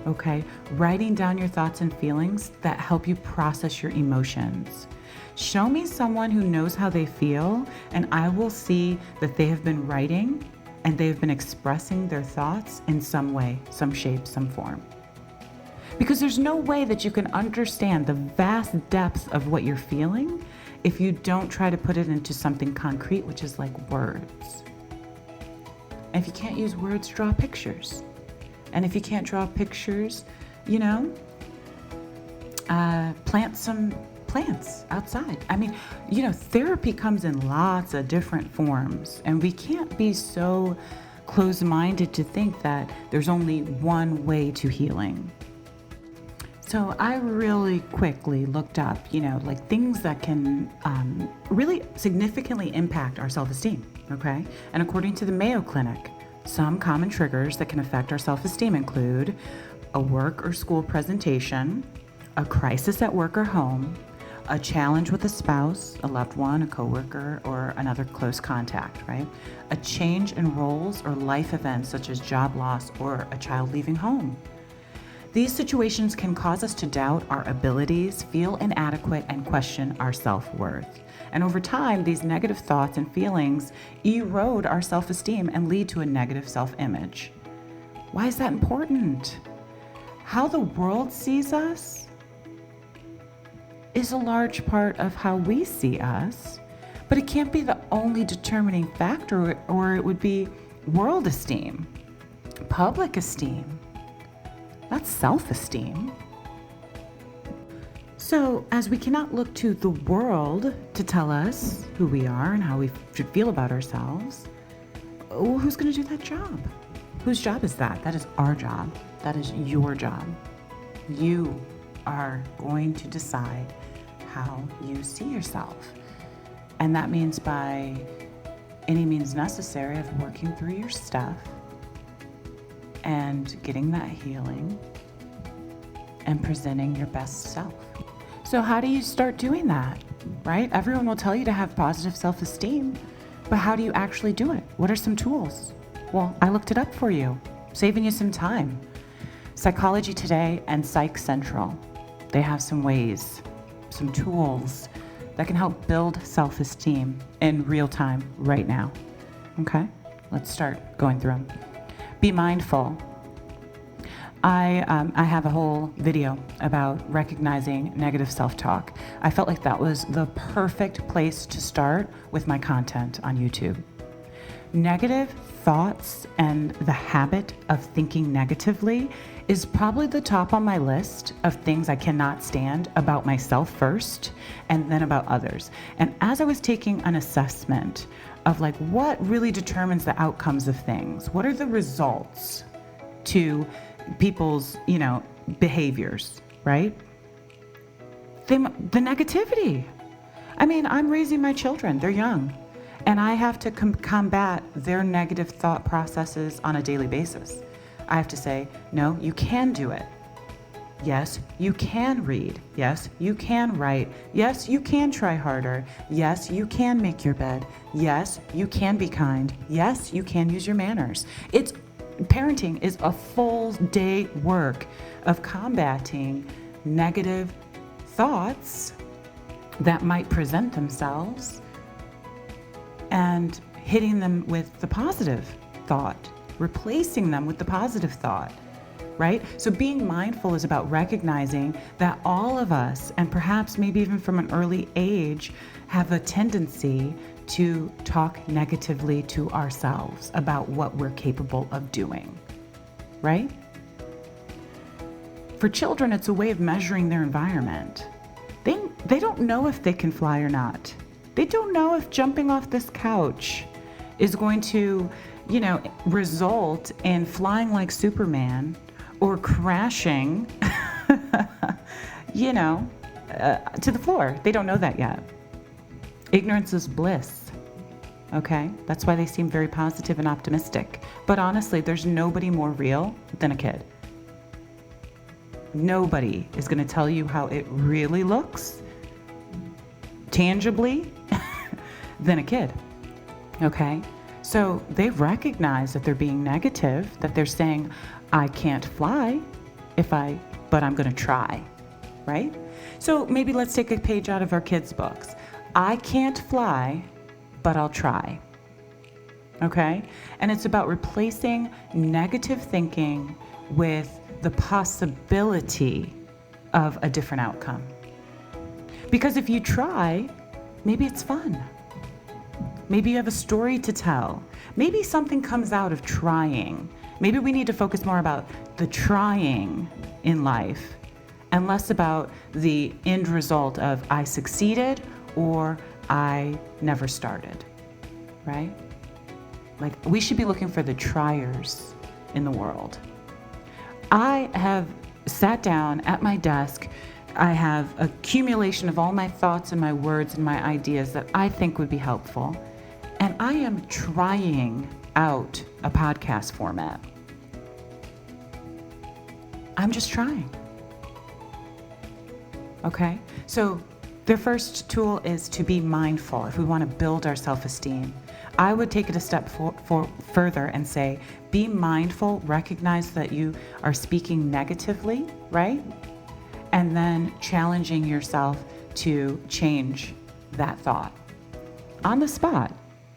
okay? Writing down your thoughts and feelings that help you process your emotions. Show me someone who knows how they feel, and I will see that they have been writing and they've been expressing their thoughts in some way, some shape, some form. Because there's no way that you can understand the vast depth of what you're feeling if you don't try to put it into something concrete, which is like words. And if you can't use words, draw pictures. And if you can't draw pictures, plant some plants outside. I mean, therapy comes in lots of different forms, and we can't be so closed-minded to think that there's only one way to healing. So I really quickly looked up, like things that can really significantly impact our self-esteem, okay? And according to the Mayo Clinic, some common triggers that can affect our self-esteem include a work or school presentation, a crisis at work or home, a challenge with a spouse, a loved one, a coworker, or another close contact, right? A change in roles or life events such as job loss or a child leaving home. These situations can cause us to doubt our abilities, feel inadequate, and question our self-worth. And over time, these negative thoughts and feelings erode our self-esteem and lead to a negative self-image. Why is that important? How the world sees us is a large part of how we see us, but it can't be the only determining factor, or it would be world esteem, public esteem. That's self-esteem. So, as we cannot look to the world to tell us who we are and how we should feel about ourselves, who's going to do that job? Whose job is that? That is our job. That is your job. You are going to decide how you see yourself. And that means by any means necessary of working through your stuff and getting that healing and presenting your best self. So how do you start doing that, right? Everyone will tell you to have positive self-esteem, but how do you actually do it? What are some tools? Well, I looked it up for you, saving you some time. Psychology Today and Psych Central, they have some ways, some tools that can help build self-esteem in real time right now. Okay, let's start going through them. Be mindful. I have a whole video about recognizing negative self-talk. I felt like that was the perfect place to start with my content on YouTube. Negative thoughts and the habit of thinking negatively is probably the top on my list of things I cannot stand about myself first and then about others. And as I was taking an assessment of like what really determines the outcomes of things, what are the results to people's, behaviors, right? The negativity. I mean, I'm raising my children, they're young, and I have to combat their negative thought processes on a daily basis. I have to say, no, you can do it. Yes, you can read. Yes, you can write. Yes, you can try harder. Yes, you can make your bed. Yes, you can be kind. Yes, you can use your manners. Parenting is a full day work of combating negative thoughts that might present themselves and hitting them with the positive thought, replacing them with the positive thought, right? So being mindful is about recognizing that all of us, and perhaps maybe even from an early age, have a tendency to talk negatively to ourselves about what we're capable of doing, right? For children, it's a way of measuring their environment. They don't know if they can fly or not. They don't know if jumping off this couch is going to, result in flying like Superman or crashing, to the floor. They don't know that yet. Ignorance is bliss, okay? That's why they seem very positive and optimistic. But honestly, there's nobody more real than a kid. Nobody is going to tell you how it really looks tangibly than a kid, okay? So they recognize that they're being negative, that they're saying, I can't fly but I'm going to try, right? So maybe let's take a page out of our kids' books. I can't fly, but I'll try. Okay? And it's about replacing negative thinking with the possibility of a different outcome. Because if you try, maybe it's fun. Maybe you have a story to tell. Maybe something comes out of trying. Maybe we need to focus more about the trying in life and less about the end result of I succeeded or I never started, right? Like, we should be looking for the triers in the world. I have sat down at my desk. I have accumulation of all my thoughts and my words and my ideas that I think would be helpful. And I am trying out a podcast format. I'm just trying. Okay? So the first tool is to be mindful if we want to build our self-esteem. I would take it a step further and say, be mindful, recognize that you are speaking negatively, right? And then challenging yourself to change that thought on the spot,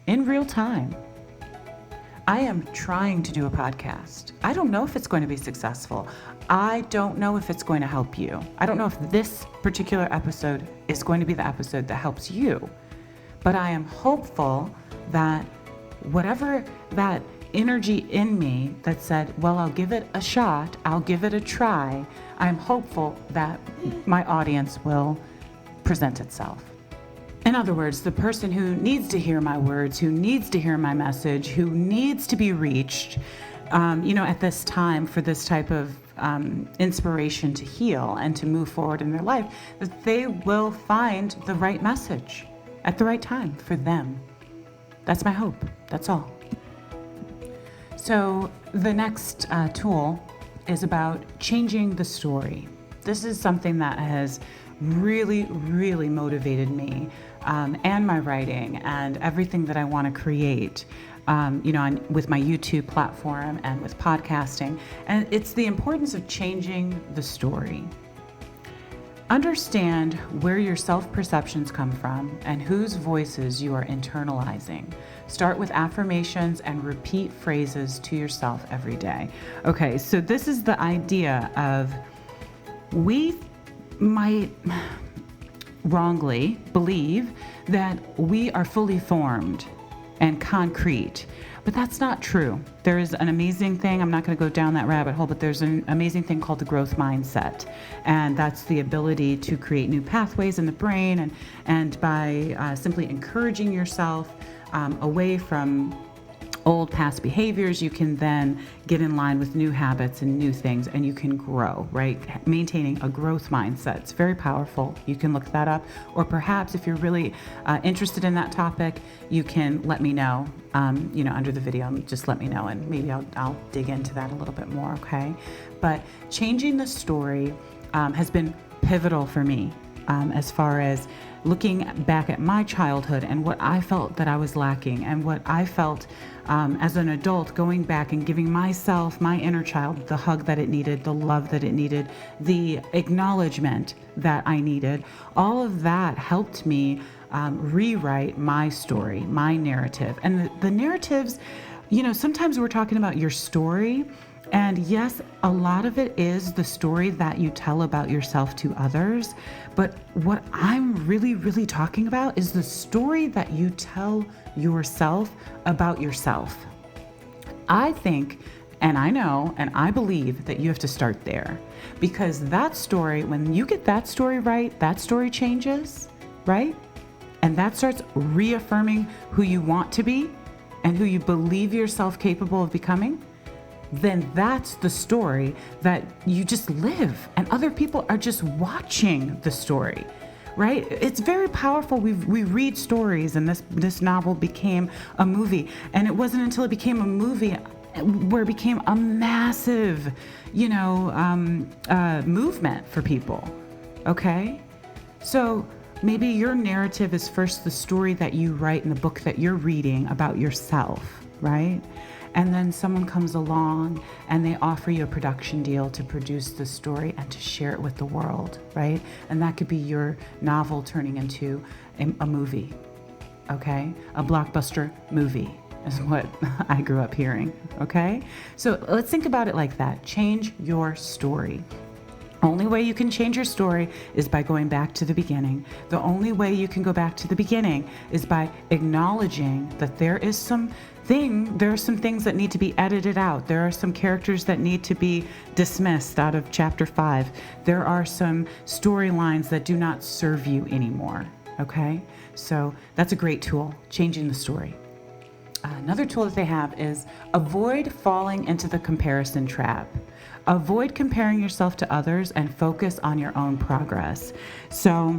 in real time. I am trying to do a podcast. I don't know if it's going to be successful. I don't know if it's going to help you. I don't know if this particular episode is going to be the episode that helps you. But I am hopeful that whatever that energy in me that said, well, I'll give it a shot, I'll give it a try, I'm hopeful that my audience will present itself. In other words, the person who needs to hear my words, who needs to hear my message, who needs to be reached, at this time for this type of inspiration to heal and to move forward in their life, that they will find the right message at the right time for them. That's my hope. That's all. So the next tool is about changing the story. This is something that has really, really motivated me and my writing and everything that I want to create, with my YouTube platform and with podcasting. And it's the importance of changing the story. Understand where your self-perceptions come from and whose voices you are internalizing. Start with affirmations and repeat phrases to yourself every day. Okay, so this is the idea of we might wrongly believe that we are fully formed and concrete, but that's not true. There is an amazing thing, I'm not going to go down that rabbit hole, but there's an amazing thing called the growth mindset. And that's the ability to create new pathways in the brain, and by simply encouraging yourself away from old past behaviors, you can then get in line with new habits and new things, and you can grow, right? Maintaining a growth mindset. It's very powerful. You can look that up, or perhaps if you're really interested in that topic, you can let me know, under the video, just let me know, and maybe I'll dig into that a little bit more, okay? But changing the story has been pivotal for me as far as looking back at my childhood and what I felt that I was lacking, and what I felt as an adult, going back and giving myself, my inner child, the hug that it needed, the love that it needed, the acknowledgement that I needed. All of that helped me rewrite my story, my narrative. And the narratives, sometimes we're talking about your story. And yes, a lot of it is the story that you tell about yourself to others. But what I'm really, really talking about is the story that you tell yourself about yourself. I think, and I know, and I believe that you have to start there. Because that story, when you get that story right, that story changes, right? And that starts reaffirming who you want to be and who you believe yourself capable of becoming. Then that's the story that you just live, and other people are just watching the story, right? It's very powerful. We read stories, and this novel became a movie, and it wasn't until it became a movie where it became a massive, movement for people, okay? So maybe your narrative is first the story that you write in the book that you're reading about yourself, right? And then someone comes along and they offer you a production deal to produce the story and to share it with the world, right? And that could be your novel turning into a movie, okay? A blockbuster movie is what I grew up hearing, okay? So let's think about it like that. Change your story. Only way you can change your story is by going back to the beginning. The only way you can go back to the beginning is by acknowledging that there are some things that need to be edited out. There are some characters that need to be dismissed out of chapter 5. There are some storylines that do not serve you anymore, okay? So that's a great tool, changing the story. Another tool that they have is avoid falling into the comparison trap. Avoid comparing yourself to others and focus on your own progress. So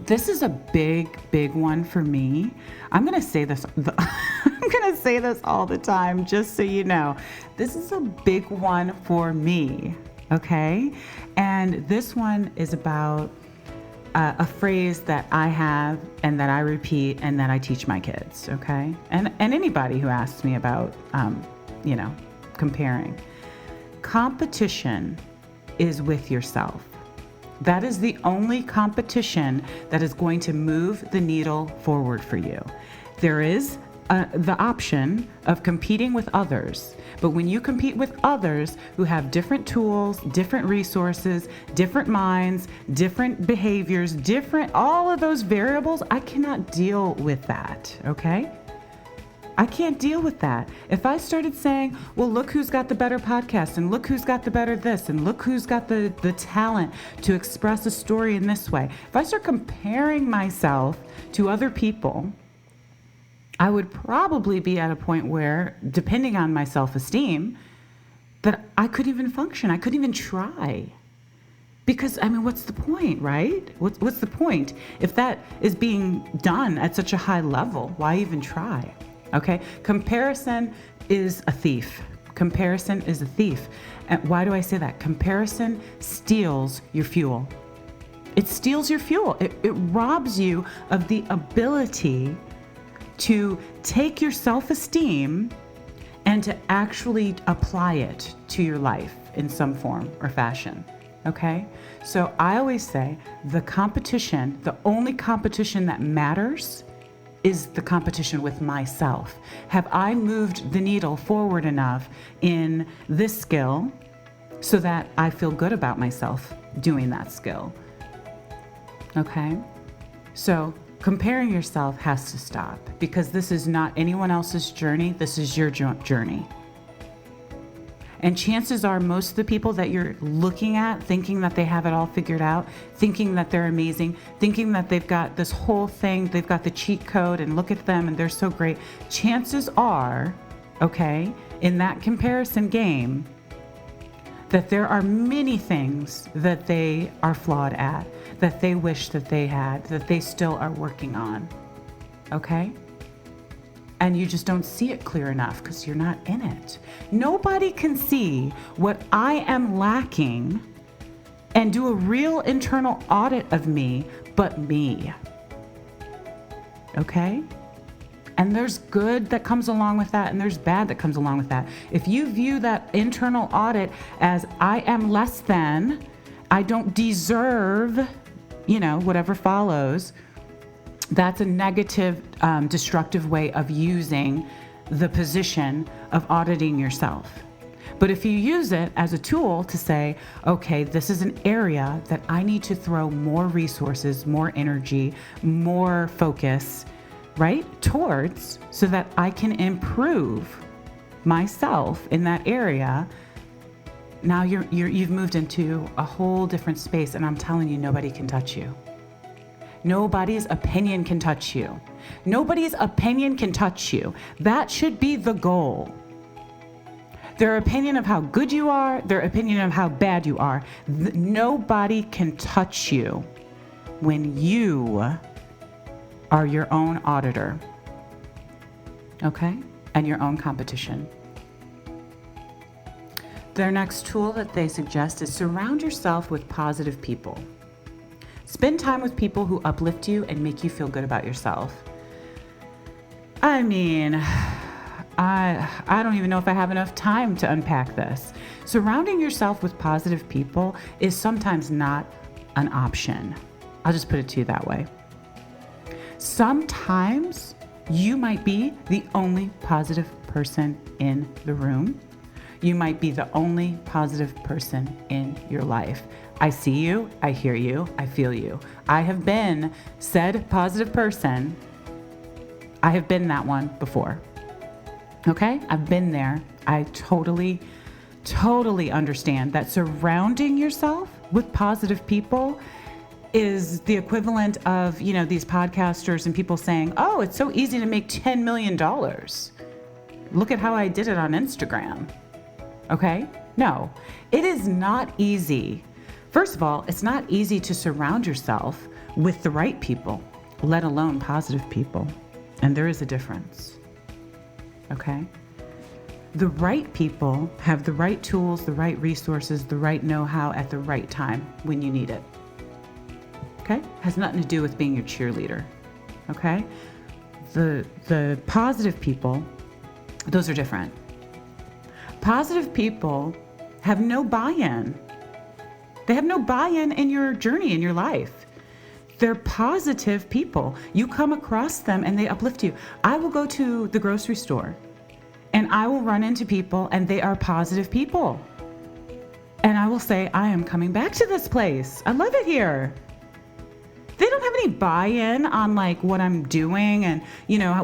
this is a big, big one for me. I'm going to say this. I'm going to say this all the time, just so you know. This is a big one for me. Okay. And this one is about a phrase that I have and that I repeat and that I teach my kids, okay? And anybody who asks me about, comparing. Competition is with yourself. That is the only competition that is going to move the needle forward for you. There is the option of competing with others. But when you compete with others who have different tools, different resources, different minds, different behaviors, all of those variables, I cannot deal with that, okay? I can't deal with that. If I started saying, well, look who's got the better podcast, and look who's got the better this, and look who's got the talent to express a story in this way. If I start comparing myself to other people, I would probably be at a point where, depending on my self-esteem, that I couldn't even function. I couldn't even try. Because, what's the point, right? What's the point? If that is being done at such a high level, why even try? Okay? Comparison is a thief. Comparison is a thief. And why do I say that? Comparison steals your fuel. It steals your fuel. It robs you of the ability to take your self-esteem and to actually apply it to your life in some form or fashion, okay? So I always say the only competition that matters is the competition with myself. Have I moved the needle forward enough in this skill so that I feel good about myself doing that skill, okay? So comparing yourself has to stop, because this is not anyone else's journey. This is your journey. And chances are most of the people that you're looking at, thinking that they have it all figured out, thinking that they're amazing, thinking that they've got this whole thing, they've got the cheat code and look at them and they're so great. Chances are, okay, in that comparison game, that there are many things that they are flawed at, that they wish that they had, that they still are working on, okay? And you just don't see it clear enough because you're not in it. Nobody can see what I am lacking and do a real internal audit of me but me, okay? And there's good that comes along with that, and there's bad that comes along with that. If you view that internal audit as I am less than, I don't deserve, whatever follows, that's a negative, destructive way of using the position of auditing yourself. But if you use it as a tool to say, okay, this is an area that I need to throw more resources, more energy, more focus, right, towards, so that I can improve myself in that area, now you've moved into a whole different space, and I'm telling you, nobody can touch you. Nobody's opinion can touch you. Nobody's opinion can touch you. That should be the goal. Their opinion of how good you are, their opinion of how bad you are. Nobody can touch you when you are your own auditor, okay? And your own competition. Their next tool that they suggest is surround yourself with positive people. Spend time with people who uplift you and make you feel good about yourself. I don't even know if I have enough time to unpack this. Surrounding yourself with positive people is sometimes not an option. I'll just put it to you that way. Sometimes you might be the only positive person in the room. You might be the only positive person in your life. I see you, I hear you, I feel you. I have been said positive person. I have been that one before. Okay? I've been there. I totally understand that surrounding yourself with positive people is the equivalent of, these podcasters and people saying, oh, it's so easy to make $10 million. Look at how I did it on Instagram. Okay? No, it is not easy. First of all, it's not easy to surround yourself with the right people, let alone positive people. And there is a difference. Okay? The right people have the right tools, the right resources, the right know-how at the right time when you need it. Okay? Has nothing to do with being your cheerleader. Okay? The positive people, those are different. Positive people have no buy-in. They have no buy-in in your journey, in your life. They're positive people. You come across them and they uplift you. I will go to the grocery store and I will run into people and they are positive people. And I will say, I am coming back to this place. I love it here. They don't have any buy-in on like what I'm doing and,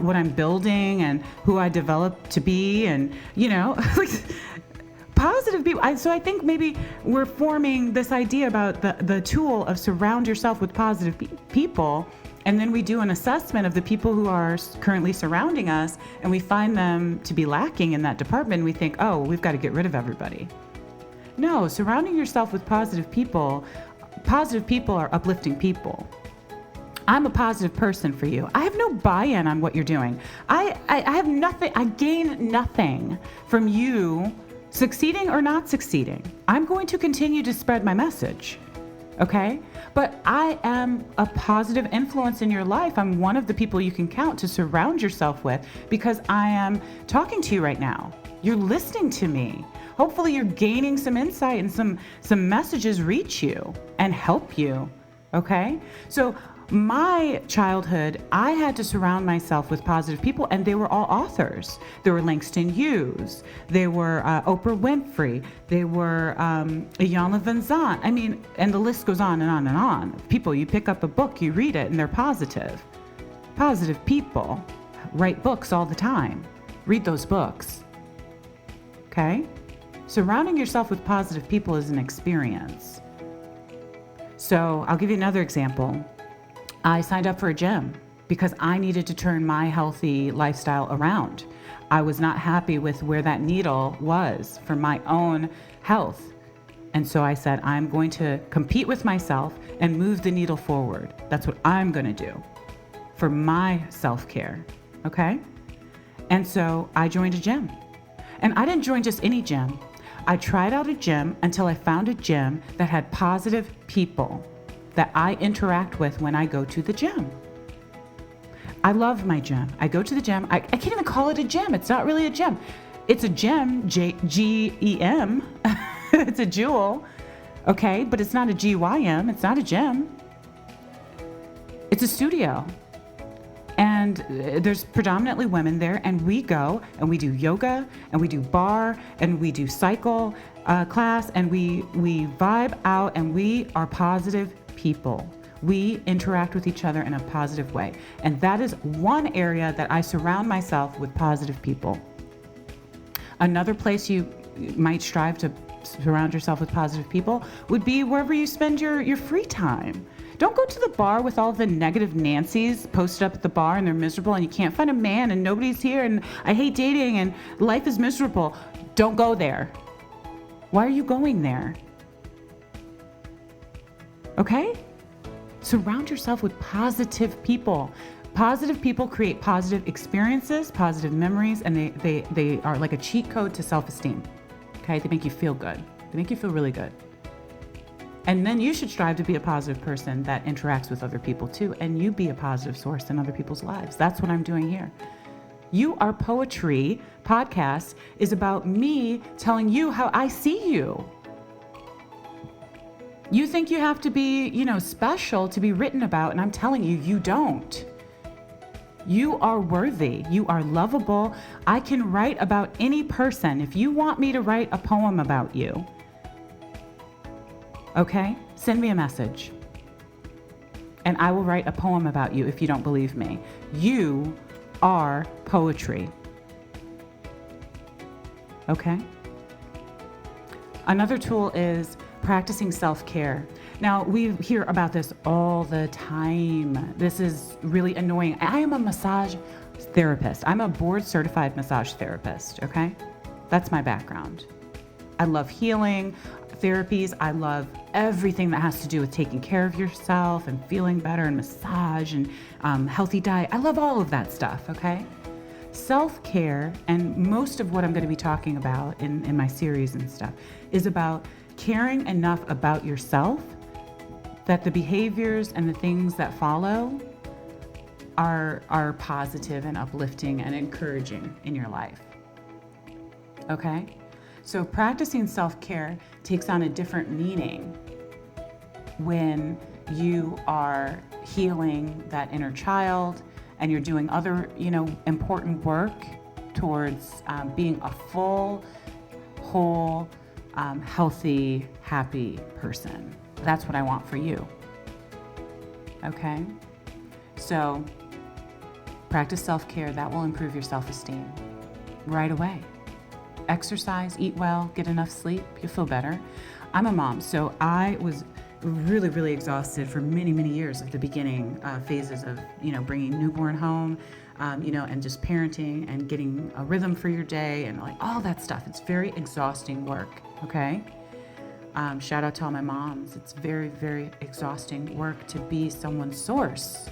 what I'm building and who I develop to be and, like positive people. So I think maybe we're forming this idea about the tool of surround yourself with positive people. And then we do an assessment of the people who are currently surrounding us and we find them to be lacking in that department. We think, oh, we've got to get rid of everybody. No, surrounding yourself with positive people are uplifting people. I'm a positive person for you. I have no buy-in on what you're doing. I have nothing, I gain nothing from you succeeding or not succeeding. I'm going to continue to spread my message, okay? But I am a positive influence in your life. I'm one of the people you can count to surround yourself with because I am talking to you right now. You're listening to me. Hopefully you're gaining some insight and some messages reach you and help you, okay? So my childhood, I had to surround myself with positive people, and they were all authors. There were Langston Hughes, they were Oprah Winfrey, they were Iyanla Vanzant. I mean, and the list goes on and on and on. People, you pick up a book, you read it, and they're positive. Positive people write books all the time. Read those books. Okay? Surrounding yourself with positive people is an experience. So I'll give you another example. I signed up for a gym because I needed to turn my healthy lifestyle around. I was not happy with where that needle was for my own health. And so I said, I'm going to compete with myself and move the needle forward. That's what I'm going to do for my self-care. Okay? And so I joined a gym. And I didn't join just any gym. I tried out a gym until I found a gym that had positive people that I interact with when I go to the gym. I love my gym. I go to the gym. I can't even call it a gym. It's not really a gym. It's a gym, G-E-M. It's a jewel, okay? But it's not a G-Y-M. It's not a gym. It's a studio. And there's predominantly women there, and we go and we do yoga and we do bar and we do cycle class and we vibe out and we are positive people. We interact with each other in a positive way. And that is one area that I surround myself with positive people. Another place you might strive to surround yourself with positive people would be wherever you spend your free time. Don't go to the bar with all the negative Nancys posted up at the bar and they're miserable and you can't find a man and nobody's here and I hate dating and life is miserable. Don't go there. Why are you going there? Okay? Surround yourself with positive people. Positive people create positive experiences, positive memories, and they are like a cheat code to self-esteem. Okay? They make you feel good. They make you feel really good. And then you should strive to be a positive person that interacts with other people too, and you be a positive source in other people's lives. That's what I'm doing here. You Are Poetry podcast is about me telling you how I see you. You think you have to be, special to be written about, and I'm telling you, you don't. You are worthy. You are lovable. I can write about any person. If you want me to write a poem about you, okay, send me a message. And I will write a poem about you if you don't believe me. You are poetry. Okay? Another tool is practicing self-care. Now, we hear about this all the time. This is really annoying. I am a massage therapist. I'm a board-certified massage therapist, okay? That's my background. I love healing therapies. I love everything that has to do with taking care of yourself and feeling better and massage and healthy diet. I love all of that stuff, okay? Self-care, and most of what I'm going to be talking about in my series and stuff, is about caring enough about yourself that the behaviors and the things that follow are positive and uplifting and encouraging in your life. Okay? So practicing self-care takes on a different meaning when you are healing that inner child and you're doing other, important work towards being a full, whole, healthy, happy person. That's what I want for you. Okay? So practice self-care. That will improve your self-esteem right away. Exercise, eat well, get enough sleep, you'll feel better. I'm a mom, so I was really, really exhausted for many, many years at the beginning phases of, bringing newborn home, and just parenting and getting a rhythm for your day and like all that stuff. It's very exhausting work, okay? Shout out to all my moms. It's very, very exhausting work to be someone's source,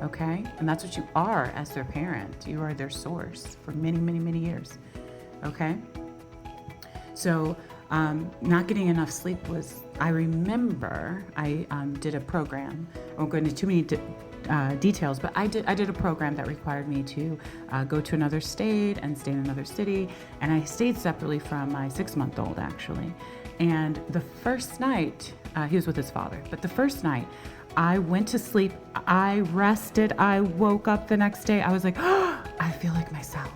okay? And that's what you are as their parent. You are their source for many, many, many years, okay? So not getting enough sleep was, I remember I did a program. I won't go into too many details, but I did a program that required me to go to another state and stay in another city. And I stayed separately from my 6-month-old actually. And the first night, he was with his father, but the first night I went to sleep, I rested, I woke up the next day, I was like, oh, I feel like myself.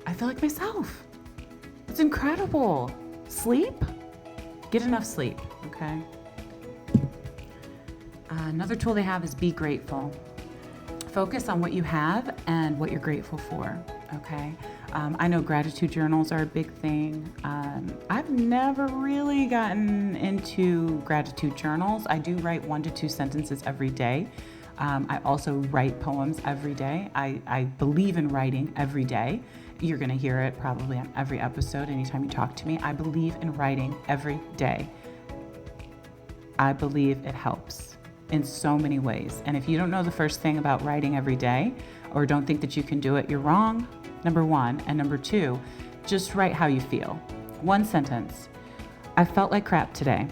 I feel like myself. It's incredible. Sleep? Get enough sleep, okay? Another tool they have is be grateful. Focus on what you have and what you're grateful for, okay? I know gratitude journals are a big thing. I've never really gotten into gratitude journals. I do write 1 to 2 sentences every day. I also write poems every day. I believe in writing every day. You're gonna hear it probably on every episode anytime you talk to me. I believe in writing every day. I believe it helps in so many ways. And if you don't know the first thing about writing every day or don't think that you can do it, you're wrong, number 1. And number 2, just write how you feel. 1 sentence. I felt like crap today.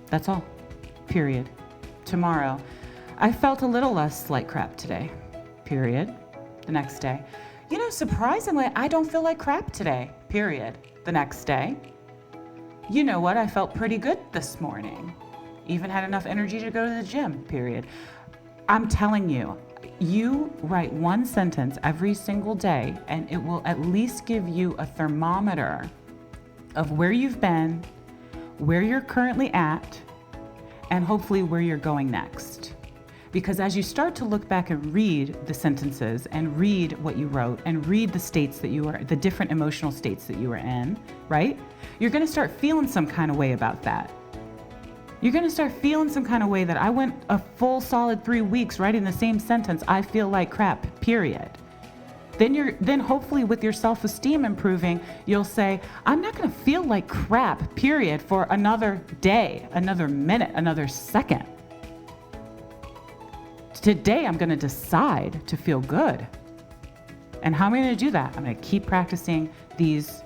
That's all, period. Tomorrow, I felt a little less like crap today, period. The next day, surprisingly, I don't feel like crap today, period. The next day, you know what? I felt pretty good this morning. Even had enough energy to go to the gym, period. I'm telling you, you write 1 sentence every single day and it will at least give you a thermometer of where you've been, where you're currently at, and hopefully where you're going next. Because as you start to look back and read the sentences and read what you wrote and read the states that you were, the different emotional states that you were in, right? You're gonna start feeling some kind of way about that. You're gonna start feeling some kind of way that I went a full solid 3 weeks writing the same sentence, I feel like crap, period. Then hopefully with your self-esteem improving, you'll say, I'm not gonna feel like crap, period, for another day, another minute, another second. Today, I'm gonna decide to feel good. And how am I gonna do that? I'm gonna keep practicing these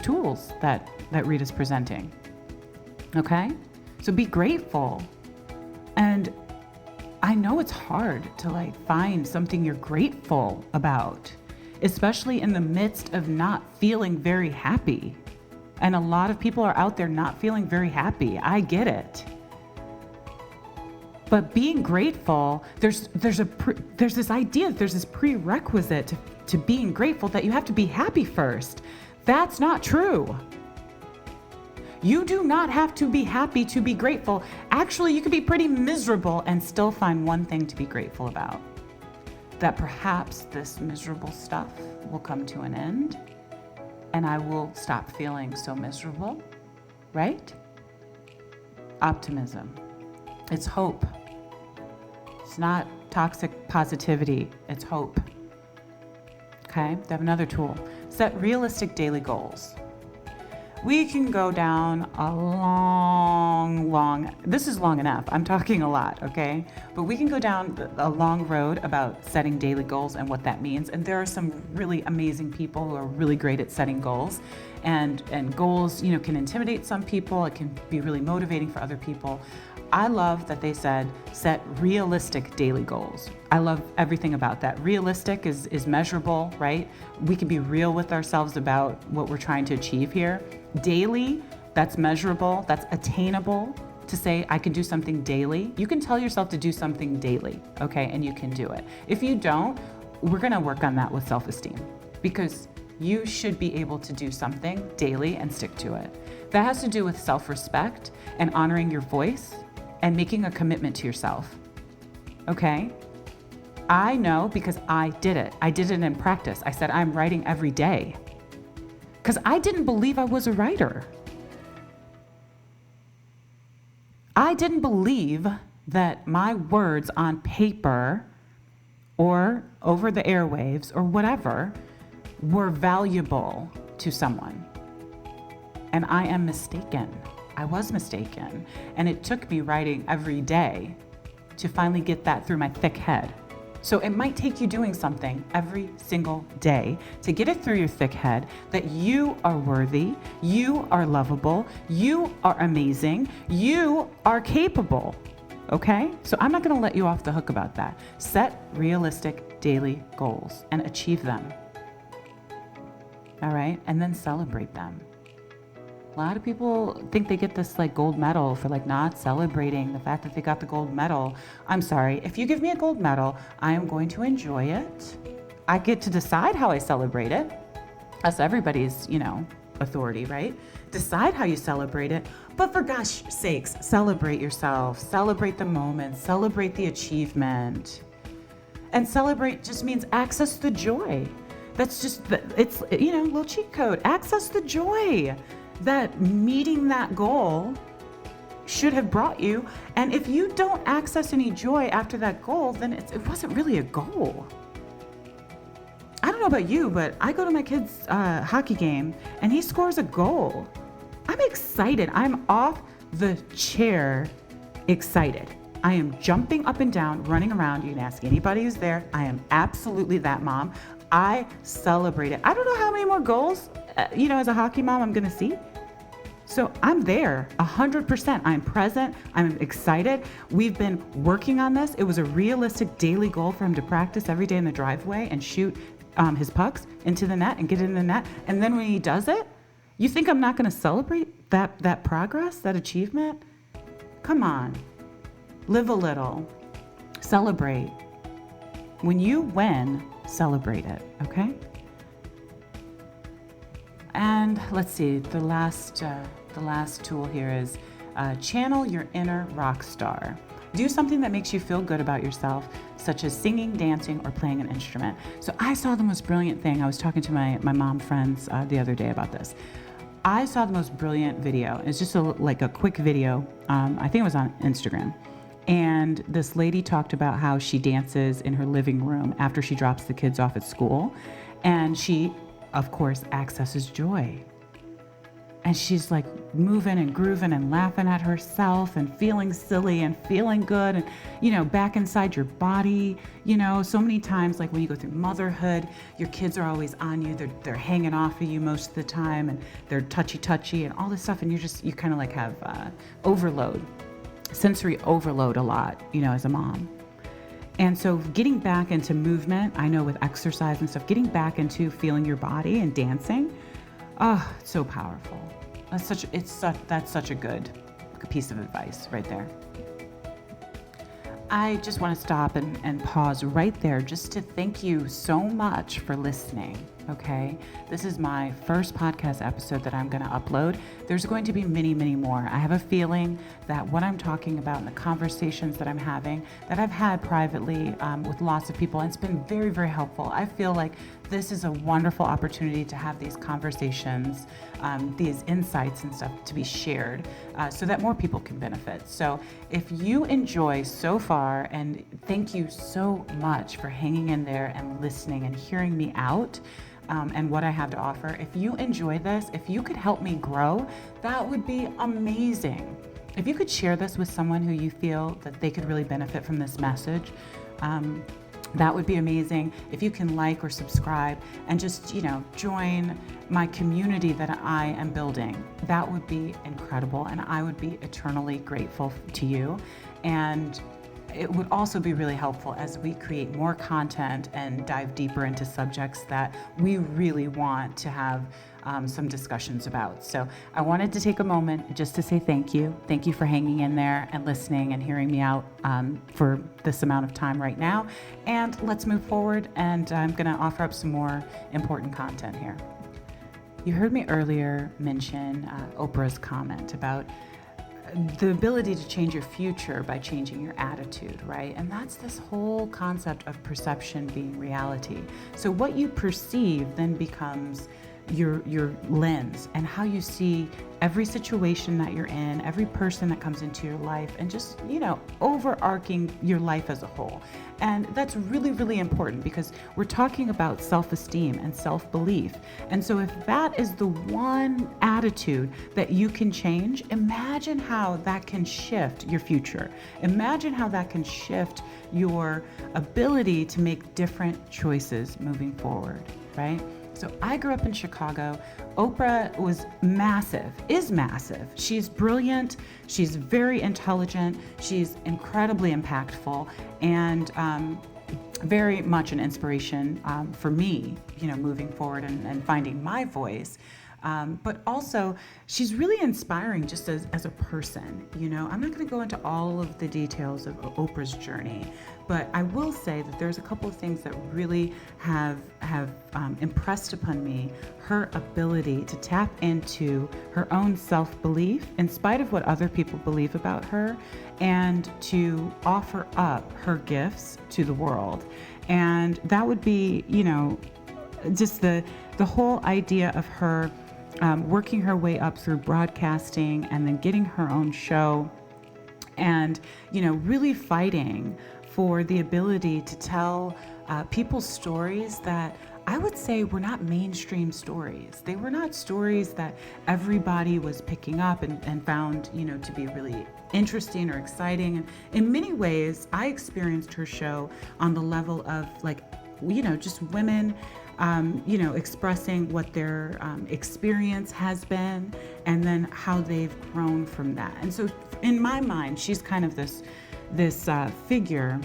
tools that Rheta's presenting, okay? So be grateful. And I know it's hard to find something you're grateful about, especially in the midst of not feeling very happy. And a lot of people are out there not feeling very happy. I get it. But being grateful, there's this idea, there's this prerequisite to being grateful that you have to be happy first. That's not true. You do not have to be happy to be grateful. Actually, you could be pretty miserable and still find one thing to be grateful about. That perhaps this miserable stuff will come to an end and I will stop feeling so miserable, right? optimism. It's hope. It's not toxic positivity. It's hope. Okay, they have another tool. Set realistic daily goals. We can go down a this is long enough. I'm talking a lot, okay? But we can go down a long road about setting daily goals and what that means. And there are some really amazing people who are really great at setting goals. And goals, can intimidate some people. It can be really motivating for other people. I love that they said set realistic daily goals. I love everything about that. Realistic is measurable, right? We can be real with ourselves about what we're trying to achieve here. Daily, that's measurable, that's attainable to say I can do something daily. You can tell yourself to do something daily, okay? And you can do it. If you don't, we're gonna work on that with self-esteem because you should be able to do something daily and stick to it. That has to do with self-respect and honoring your voice and making a commitment to yourself, okay? I know because I did it. I did it in practice. I said, I'm writing every day because I didn't believe I was a writer. I didn't believe that my words on paper or over the airwaves or whatever were valuable to someone. And I am mistaken. I was mistaken. And it took me writing every day to finally get that through my thick head. So it might take you doing something every single day to get it through your thick head that you are worthy, you are lovable, you are amazing, you are capable, okay? So I'm not gonna let you off the hook about that. Set realistic daily goals and achieve them, all right? And then celebrate them. A lot of people think they get this gold medal for not celebrating the fact that they got the gold medal. I'm sorry, if you give me a gold medal, I am going to enjoy it. I get to decide how I celebrate it. That's everybody's, authority, right? Decide how you celebrate it, but for gosh sakes, celebrate yourself, celebrate the moment, celebrate the achievement. And celebrate just means access the joy. That's just, it's, a little cheat code. Access the joy that meeting that goal should have brought you. And if you don't access any joy after that goal, then it wasn't really a goal. I don't know about you, but I go to my kid's hockey game and he scores a goal. I'm excited. I'm off the chair excited. I am jumping up and down, running around. You can ask anybody who's there. I am absolutely that mom. I celebrate it. I don't know how many more goals, as a hockey mom, I'm gonna see. So I'm there 100%. I'm present. I'm excited. We've been working on this. It was a realistic daily goal for him to practice every day in the driveway and shoot his pucks into the net and get it in the net. And then when he does it, you think I'm not gonna celebrate that progress, that achievement? Come on, live a little, celebrate. When you win, celebrate it, okay? And let's see, the last tool here is channel your inner rock star. Do something that makes you feel good about yourself, such as singing, dancing, or playing an instrument. So I saw the most brilliant thing. I was talking to my mom friends the other day about this. I saw the most brilliant video. It's just a quick video. I think it was on Instagram. And this lady talked about how she dances in her living room after she drops the kids off at school. And she, of course, accesses joy. And she's moving and grooving and laughing at herself and feeling silly and feeling good and, back inside your body. So many times, when you go through motherhood, your kids are always on you. They're hanging off of you most of the time and they're touchy and all this stuff. And you kind of have overload, sensory overload a lot, as a mom. And so getting back into movement, I know with exercise and stuff, getting back into feeling your body and dancing, oh, it's so powerful. That's such a good piece of advice right there. I just want to stop and pause right there just to thank you so much for listening. Okay, this is my first podcast episode that I'm going to upload. There's going to be many, many more. I have a feeling that what I'm talking about and the conversations that I'm having, that I've had privately with lots of people, and it's been very, very helpful. I feel like this is a wonderful opportunity to have these conversations, these insights and stuff to be shared so that more people can benefit. So if you enjoy so far, and thank you so much for hanging in there and listening and hearing me out, and what I have to offer. If you enjoy this, if you could help me grow, that would be amazing. If you could share this with someone who you feel that they could really benefit from this message, that would be amazing. If you can like or subscribe and just, join my community that I am building, that would be incredible. And I would be eternally grateful to you. And it would also be really helpful as we create more content and dive deeper into subjects that we really want to have some discussions about. So I wanted to take a moment just to say thank you. Thank you for hanging in there and listening and hearing me out for this amount of time right now. And let's move forward, and I'm going to offer up some more important content here. You heard me earlier mention Oprah's comment about the ability to change your future by changing your attitude, right? And that's this whole concept of perception being reality. So what you perceive then becomes your lens and how you see every situation that you're in, every person that comes into your life, and just, overarching your life as a whole. And that's really, really important because we're talking about self-esteem and self-belief. And so if that is the one attitude that you can change, imagine how that can shift your future. Imagine how that can shift your ability to make different choices moving forward, right? So I grew up in Chicago. Oprah was massive, is massive. She's brilliant. She's very intelligent. She's incredibly impactful, and very much an inspiration for me, moving forward and finding my voice. But also, she's really inspiring just as a person. I'm not going to go into all of the details of Oprah's journey, but I will say that there's a couple of things that really have impressed upon me her ability to tap into her own self-belief in spite of what other people believe about her, and to offer up her gifts to the world. And that would be, just the whole idea of her working her way up through broadcasting and then getting her own show, and really fighting for the ability to tell people's stories that I would say were not mainstream stories. They were not stories that everybody was picking up and found to be really interesting or exciting. And in many ways, I experienced her show on the level of just women expressing what their experience has been, and then how they've grown from that. And so in my mind, she's kind of this figure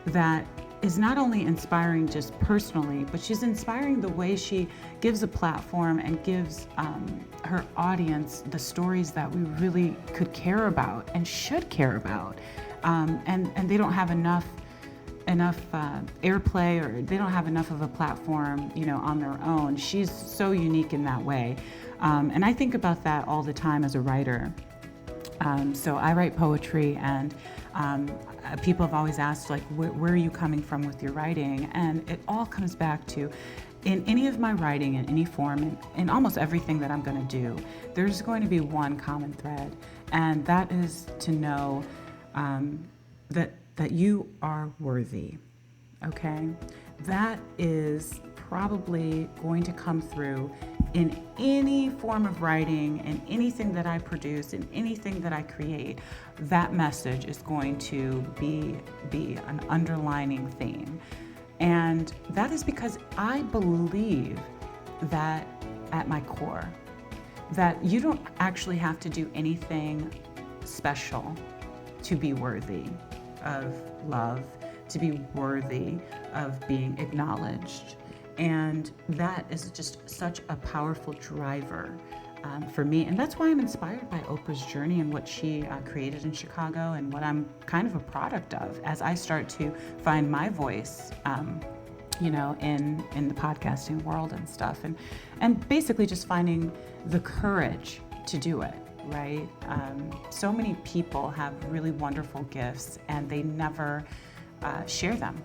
that is not only inspiring just personally, but she's inspiring the way she gives a platform and gives her audience the stories that we really could care about and should care about. And they don't have enough airplay, or they don't have enough of a platform, on their own. She's so unique in that way. And I think about that all the time as a writer. So I write poetry, and people have always asked, where are you coming from with your writing? And it all comes back to, in any of my writing, in any form, in almost everything that I'm going to do, there's going to be one common thread, and that is to know that you are worthy, okay? That is probably going to come through in any form of writing, and anything that I produce, and anything that I create. That message is going to be an underlining theme. And that is because I believe that at my core, that you don't actually have to do anything special to be worthy of love, to be worthy of being acknowledged. And that is just such a powerful driver for me. And that's why I'm inspired by Oprah's journey and what she created in Chicago, and what I'm kind of a product of as I start to find my voice in the podcasting world and stuff, and basically just finding the courage to do it, right? So many people have really wonderful gifts and they never share them.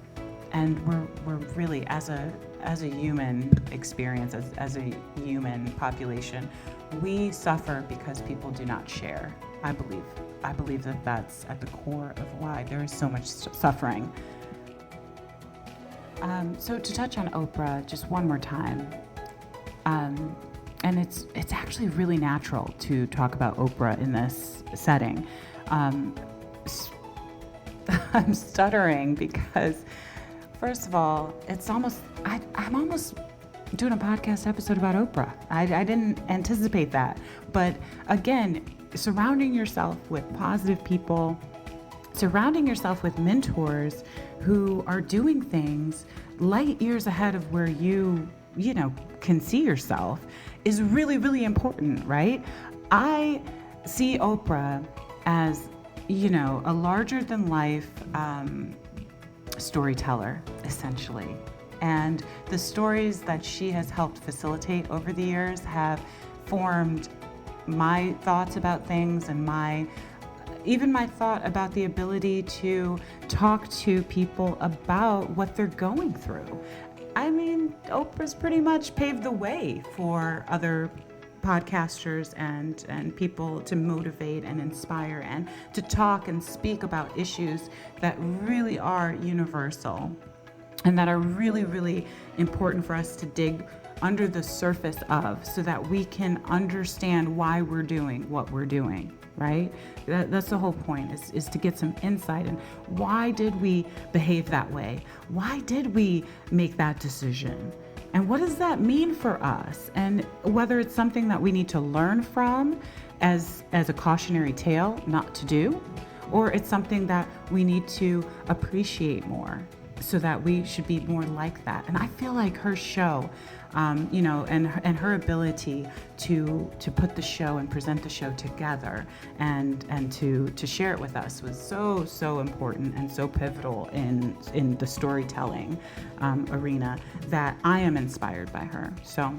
And we're really, as a human experience, as a human population, we suffer because people do not share. I believe that that's at the core of why there is so much suffering. So to touch on Oprah just one more time, and it's actually really natural to talk about Oprah in this setting. I'm stuttering because, first of all, I'm almost doing a podcast episode about Oprah. I didn't anticipate that. But again, surrounding yourself with positive people, surrounding yourself with mentors who are doing things light years ahead of where you can see yourself is really, really important, right? I see Oprah as, a larger than life storyteller, essentially. And the stories that she has helped facilitate over the years have formed my thoughts about things and even my thought about the ability to talk to people about what they're going through. I mean, Oprah's pretty much paved the way for other podcasters and people to motivate and inspire and to talk and speak about issues that really are universal and that are really, really important for us to dig under the surface of, so that we can understand why we're doing what we're doing, right? That's the whole point, is to get some insight. And why did we behave that way? Why did we make that decision? And what does that mean for us? And whether it's something that we need to learn from as a cautionary tale not to do, or it's something that we need to appreciate more, so that we should be more like that. And I feel like her show, and her ability to put the show and present the show together and to share it with us was so important and so pivotal in the storytelling arena that I am inspired by her. So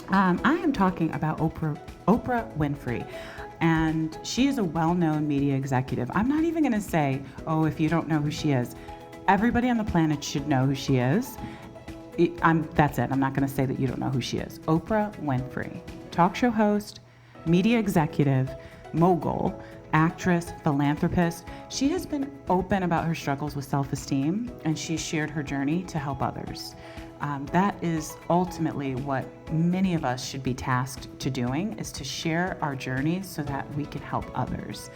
I am talking about Oprah Winfrey. And she is a well-known media executive. I'm not even gonna say, if you don't know who she is. Everybody on the planet should know who she is. That's it. I'm not going to say that you don't know who she is. Oprah Winfrey, talk show host, media executive, mogul, actress, philanthropist. She has been open about her struggles with self-esteem, and she's shared her journey to help others. That is ultimately what many of us should be tasked to doing, is to share our journeys so that we can help others.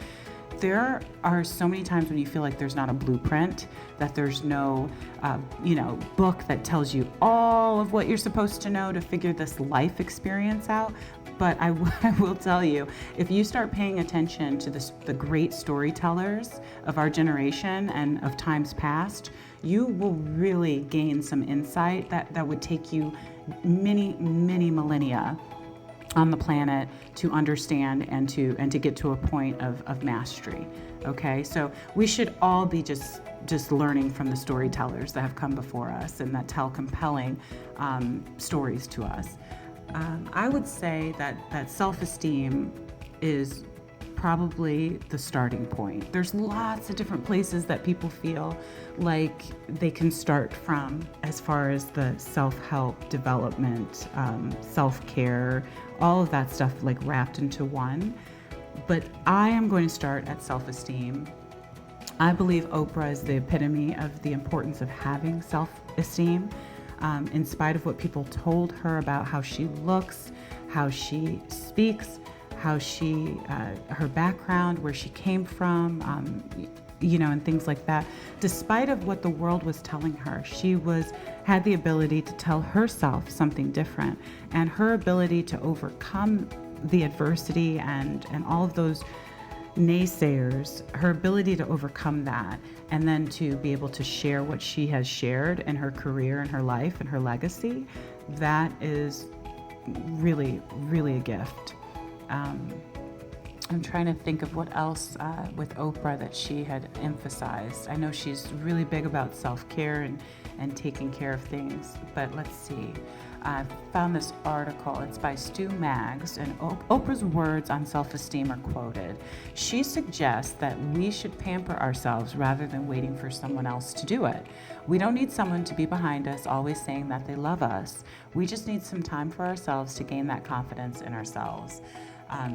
There are so many times when you feel like there's not a blueprint, that there's no, book that tells you all of what you're supposed to know to figure this life experience out. But I will tell you, if you start paying attention to the great storytellers of our generation and of times past, you will really gain some insight that would take you many, many millennia on the planet to understand and to get to a point of mastery. Okay, so we should all be just learning from the storytellers that have come before us and that tell compelling stories to us. I would say that self-esteem is probably the starting point. There's lots of different places that people feel like they can start from, as far as the self-help, development, self-care, all of that stuff like wrapped into one. But I am going to start at self-esteem. I believe Oprah is the epitome of the importance of having self-esteem, in spite of what people told her about how she looks, how she speaks, how her background, where she came from, and things like that. Despite of what the world was telling her, she had the ability to tell herself something different, and her ability to overcome the adversity and all of those naysayers, her ability to overcome that, and then to be able to share what she has shared in her career and her life and her legacy, that is really, really a gift. I'm trying to think of what else with Oprah that she had emphasized. I know she's really big about self-care and taking care of things, but let's see. I found this article. It's by Stu Maggs, and Oprah's words on self-esteem are quoted. She suggests that we should pamper ourselves rather than waiting for someone else to do it. We don't need someone to be behind us, always saying that they love us. We just need some time for ourselves to gain that confidence in ourselves.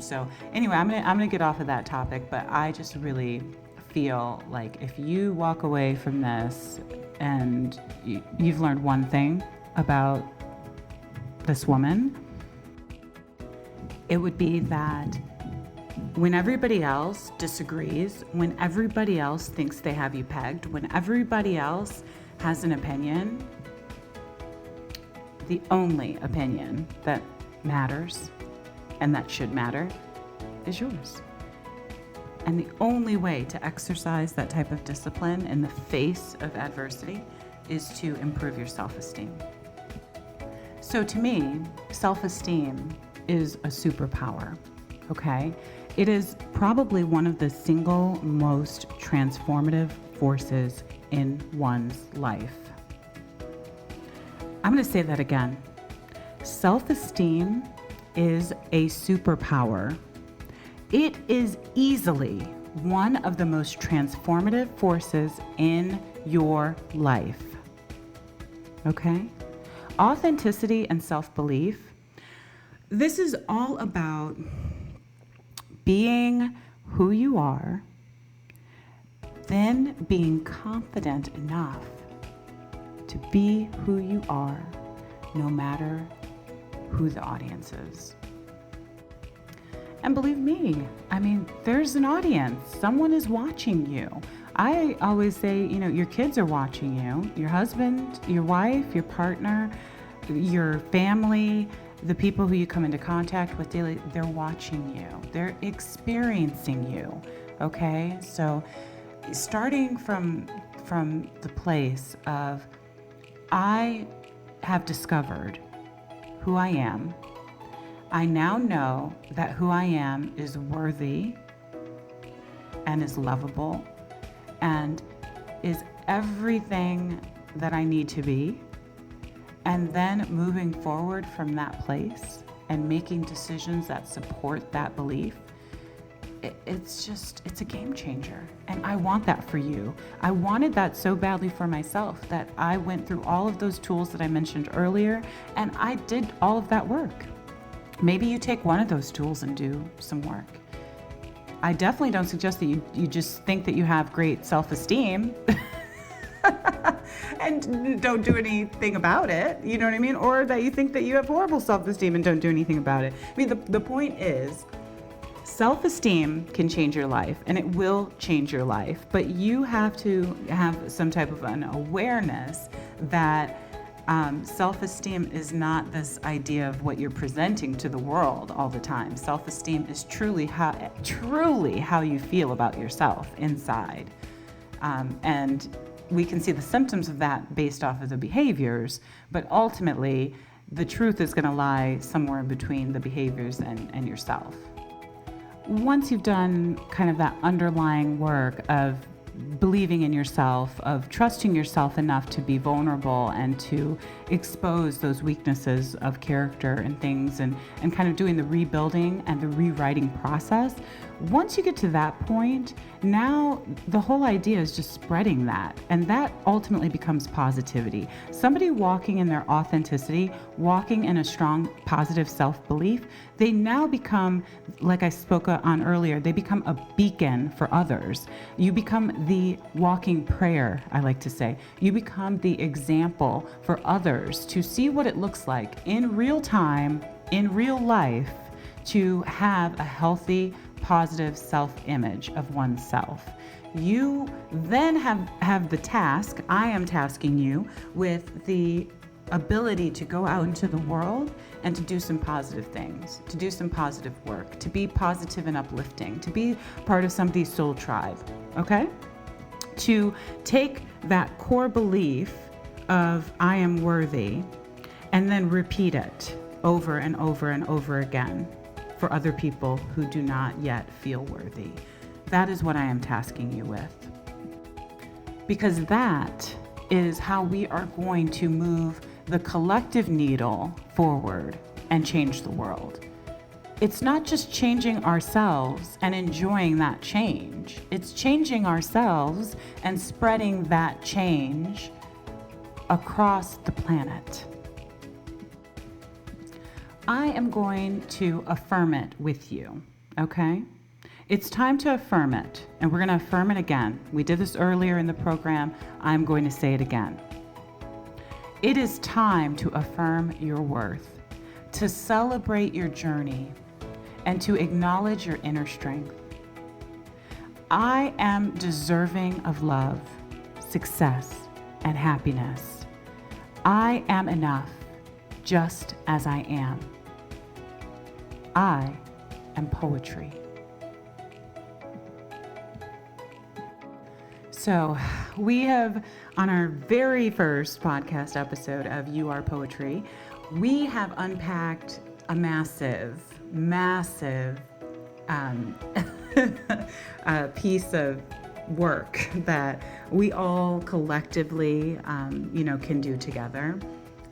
So anyway, I'm gonna get off of that topic, but I just really feel like if you walk away from this and you've learned one thing about this woman, it would be that when everybody else disagrees, when everybody else thinks they have you pegged, when everybody else has an opinion, the only opinion that matters and that should matter is yours. And the only way to exercise that type of discipline in the face of adversity is to improve your self-esteem. So to me, self-esteem is a superpower, okay? It is probably one of the single most transformative forces in one's life. I'm going to say that again. Self-esteem is a superpower. It is easily one of the most transformative forces in your life, okay? Authenticity and self-belief, this is all about being who you are, then being confident enough to be who you are, no matter who the audience is. And believe me, I mean, there's an audience. Someone is watching you. I always say, you know, your kids are watching you, your husband, your wife, your partner, your family, the people who you come into contact with daily, they're watching you. They're experiencing you, okay? So starting from the place of, I have discovered who I am. I now know that who I am is worthy and is lovable and is everything that I need to be. And then moving forward from that place and making decisions that support that belief, it's a game changer. And I want that for you. I wanted that so badly for myself that I went through all of those tools that I mentioned earlier, and I did all of that work. Maybe you take one of those tools and do some work. I definitely don't suggest that you just think that you have great self-esteem and don't do anything about it, you know what I mean? Or that you think that you have horrible self-esteem and don't do anything about it. I mean, the point is, self-esteem can change your life, and it will change your life, but you have to have some type of an awareness that self-esteem is not this idea of what you're presenting to the world all the time. Self-esteem is truly how you feel about yourself inside. And we can see the symptoms of that based off of the behaviors, but ultimately the truth is going to lie somewhere in between the behaviors and yourself. Once you've done kind of that underlying work of believing in yourself, of trusting yourself enough to be vulnerable and to expose those weaknesses of character and things, and kind of doing the rebuilding and the rewriting process, once you get to that point, now the whole idea is just spreading that, and that ultimately becomes positivity. Somebody walking in their authenticity, walking in a strong positive self-belief, they now become, like I spoke on earlier, they become a beacon for others. You become the walking prayer, I like to say. You become the example for others to see what it looks like in real time, in real life, to have a healthy, positive self-image of oneself. You then have the task, I am tasking you with the ability to go out into the world and to do some positive things, to do some positive work, to be positive and uplifting, to be part of somebody's soul tribe, okay? To take that core belief of I am worthy and then repeat it over and over and over again. for other people who do not yet feel worthy. That is what I am tasking you with. Because that is how we are going to move the collective needle forward and change the world. It's not just changing ourselves and enjoying that change. It's changing ourselves and spreading that change across the planet. I am going to affirm it with you, okay? It's time to affirm it, and we're going to affirm it again. We did this earlier in the program. I'm going to say it again. It is time to affirm your worth, to celebrate your journey, and to acknowledge your inner strength. I am deserving of love, success, and happiness. I am enough, just as I am. I am poetry. So we have, on our very first podcast episode of You Are Poetry, we have unpacked a massive piece of work that we all collectively, can do together.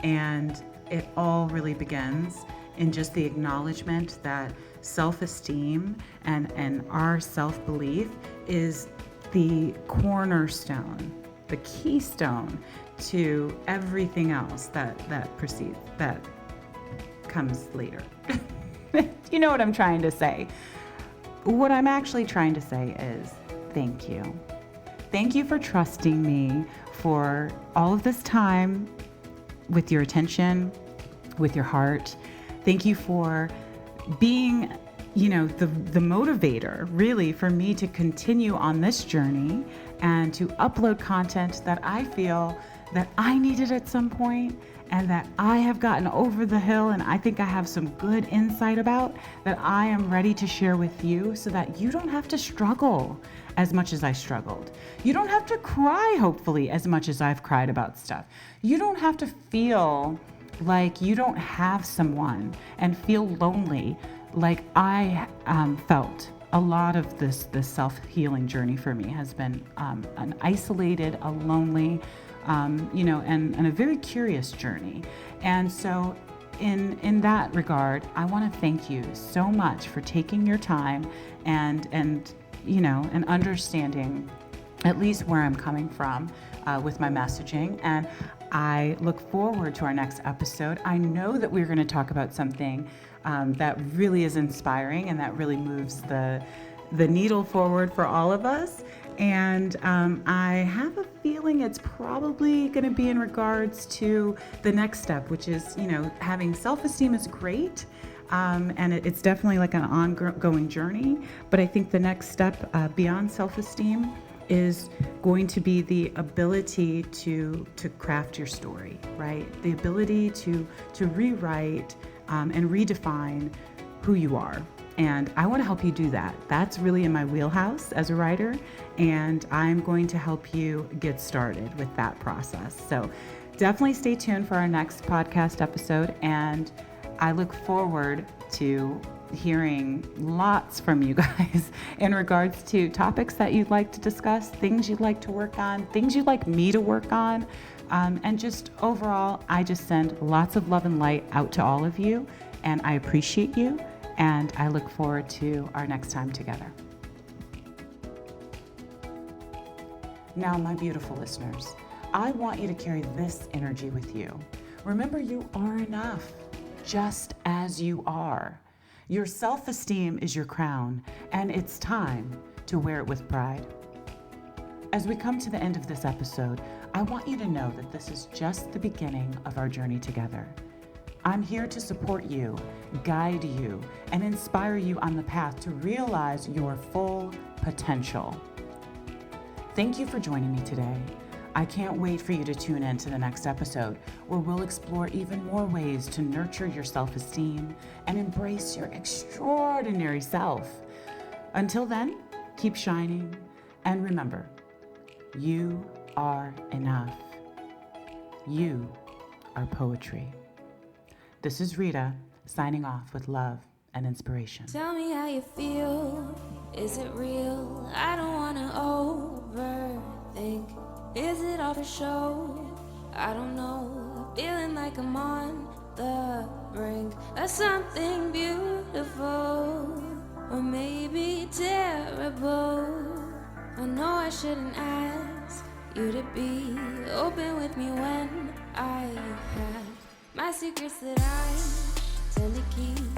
And it all really begins in just the acknowledgement that self-esteem and our self-belief is the cornerstone, the keystone to everything else that proceeds, that comes later. You know what I'm trying to say. What I'm actually trying to say is thank you. Thank you for trusting me for all of this time with your attention, with your heart. Thank you for being, the motivator really for me to continue on this journey and to upload content that I feel that I needed at some point and that I have gotten over the hill and I think I have some good insight about that I am ready to share with you so that you don't have to struggle as much as I struggled. You don't have to cry, hopefully, as much as I've cried about stuff. You don't have to feel like you don't have someone and feel lonely like I felt. A lot of this self-healing journey for me has been an isolated, a lonely, and a very curious journey. And so in that regard, I want to thank you so much for taking your time and understanding at least where I'm coming from with my messaging. And I look forward to our next episode. I know that we're going to talk about something that really is inspiring and that really moves the needle forward for all of us. And I have a feeling it's probably going to be in regards to the next step, which is, having self-esteem is great. And it's definitely like an ongoing journey. But I think the next step beyond self-esteem is going to be the ability to craft your story, right? The ability to rewrite and redefine who you are. And I want to help you do that. That's really in my wheelhouse as a writer, and I'm going to help you get started with that process. So definitely stay tuned for our next podcast episode, and I look forward to hearing lots from you guys in regards to topics that you'd like to discuss, things you'd like to work on, things you'd like me to work on, and just overall, I just send lots of love and light out to all of you, and I appreciate you. And I look forward to our next time together. Now, my beautiful listeners, I want you to carry this energy with you. Remember, you are enough, just as you are. Your self-esteem is your crown, and it's time to wear it with pride. As we come to the end of this episode, I want you to know that this is just the beginning of our journey together. I'm here to support you, guide you, and inspire you on the path to realize your full potential. Thank you for joining me today. I can't wait for you to tune in to the next episode where we'll explore even more ways to nurture your self-esteem and embrace your extraordinary self. Until then, keep shining and remember, you are enough. You are poetry. This is Rheta, signing off with love and inspiration. Tell me how you feel. Is it real? I don't wanna overthink. Is it all for show? I don't know. Feeling like I'm on the brink of something beautiful, or maybe terrible. I know I shouldn't ask you to be open with me when I have my secrets that I tend to keep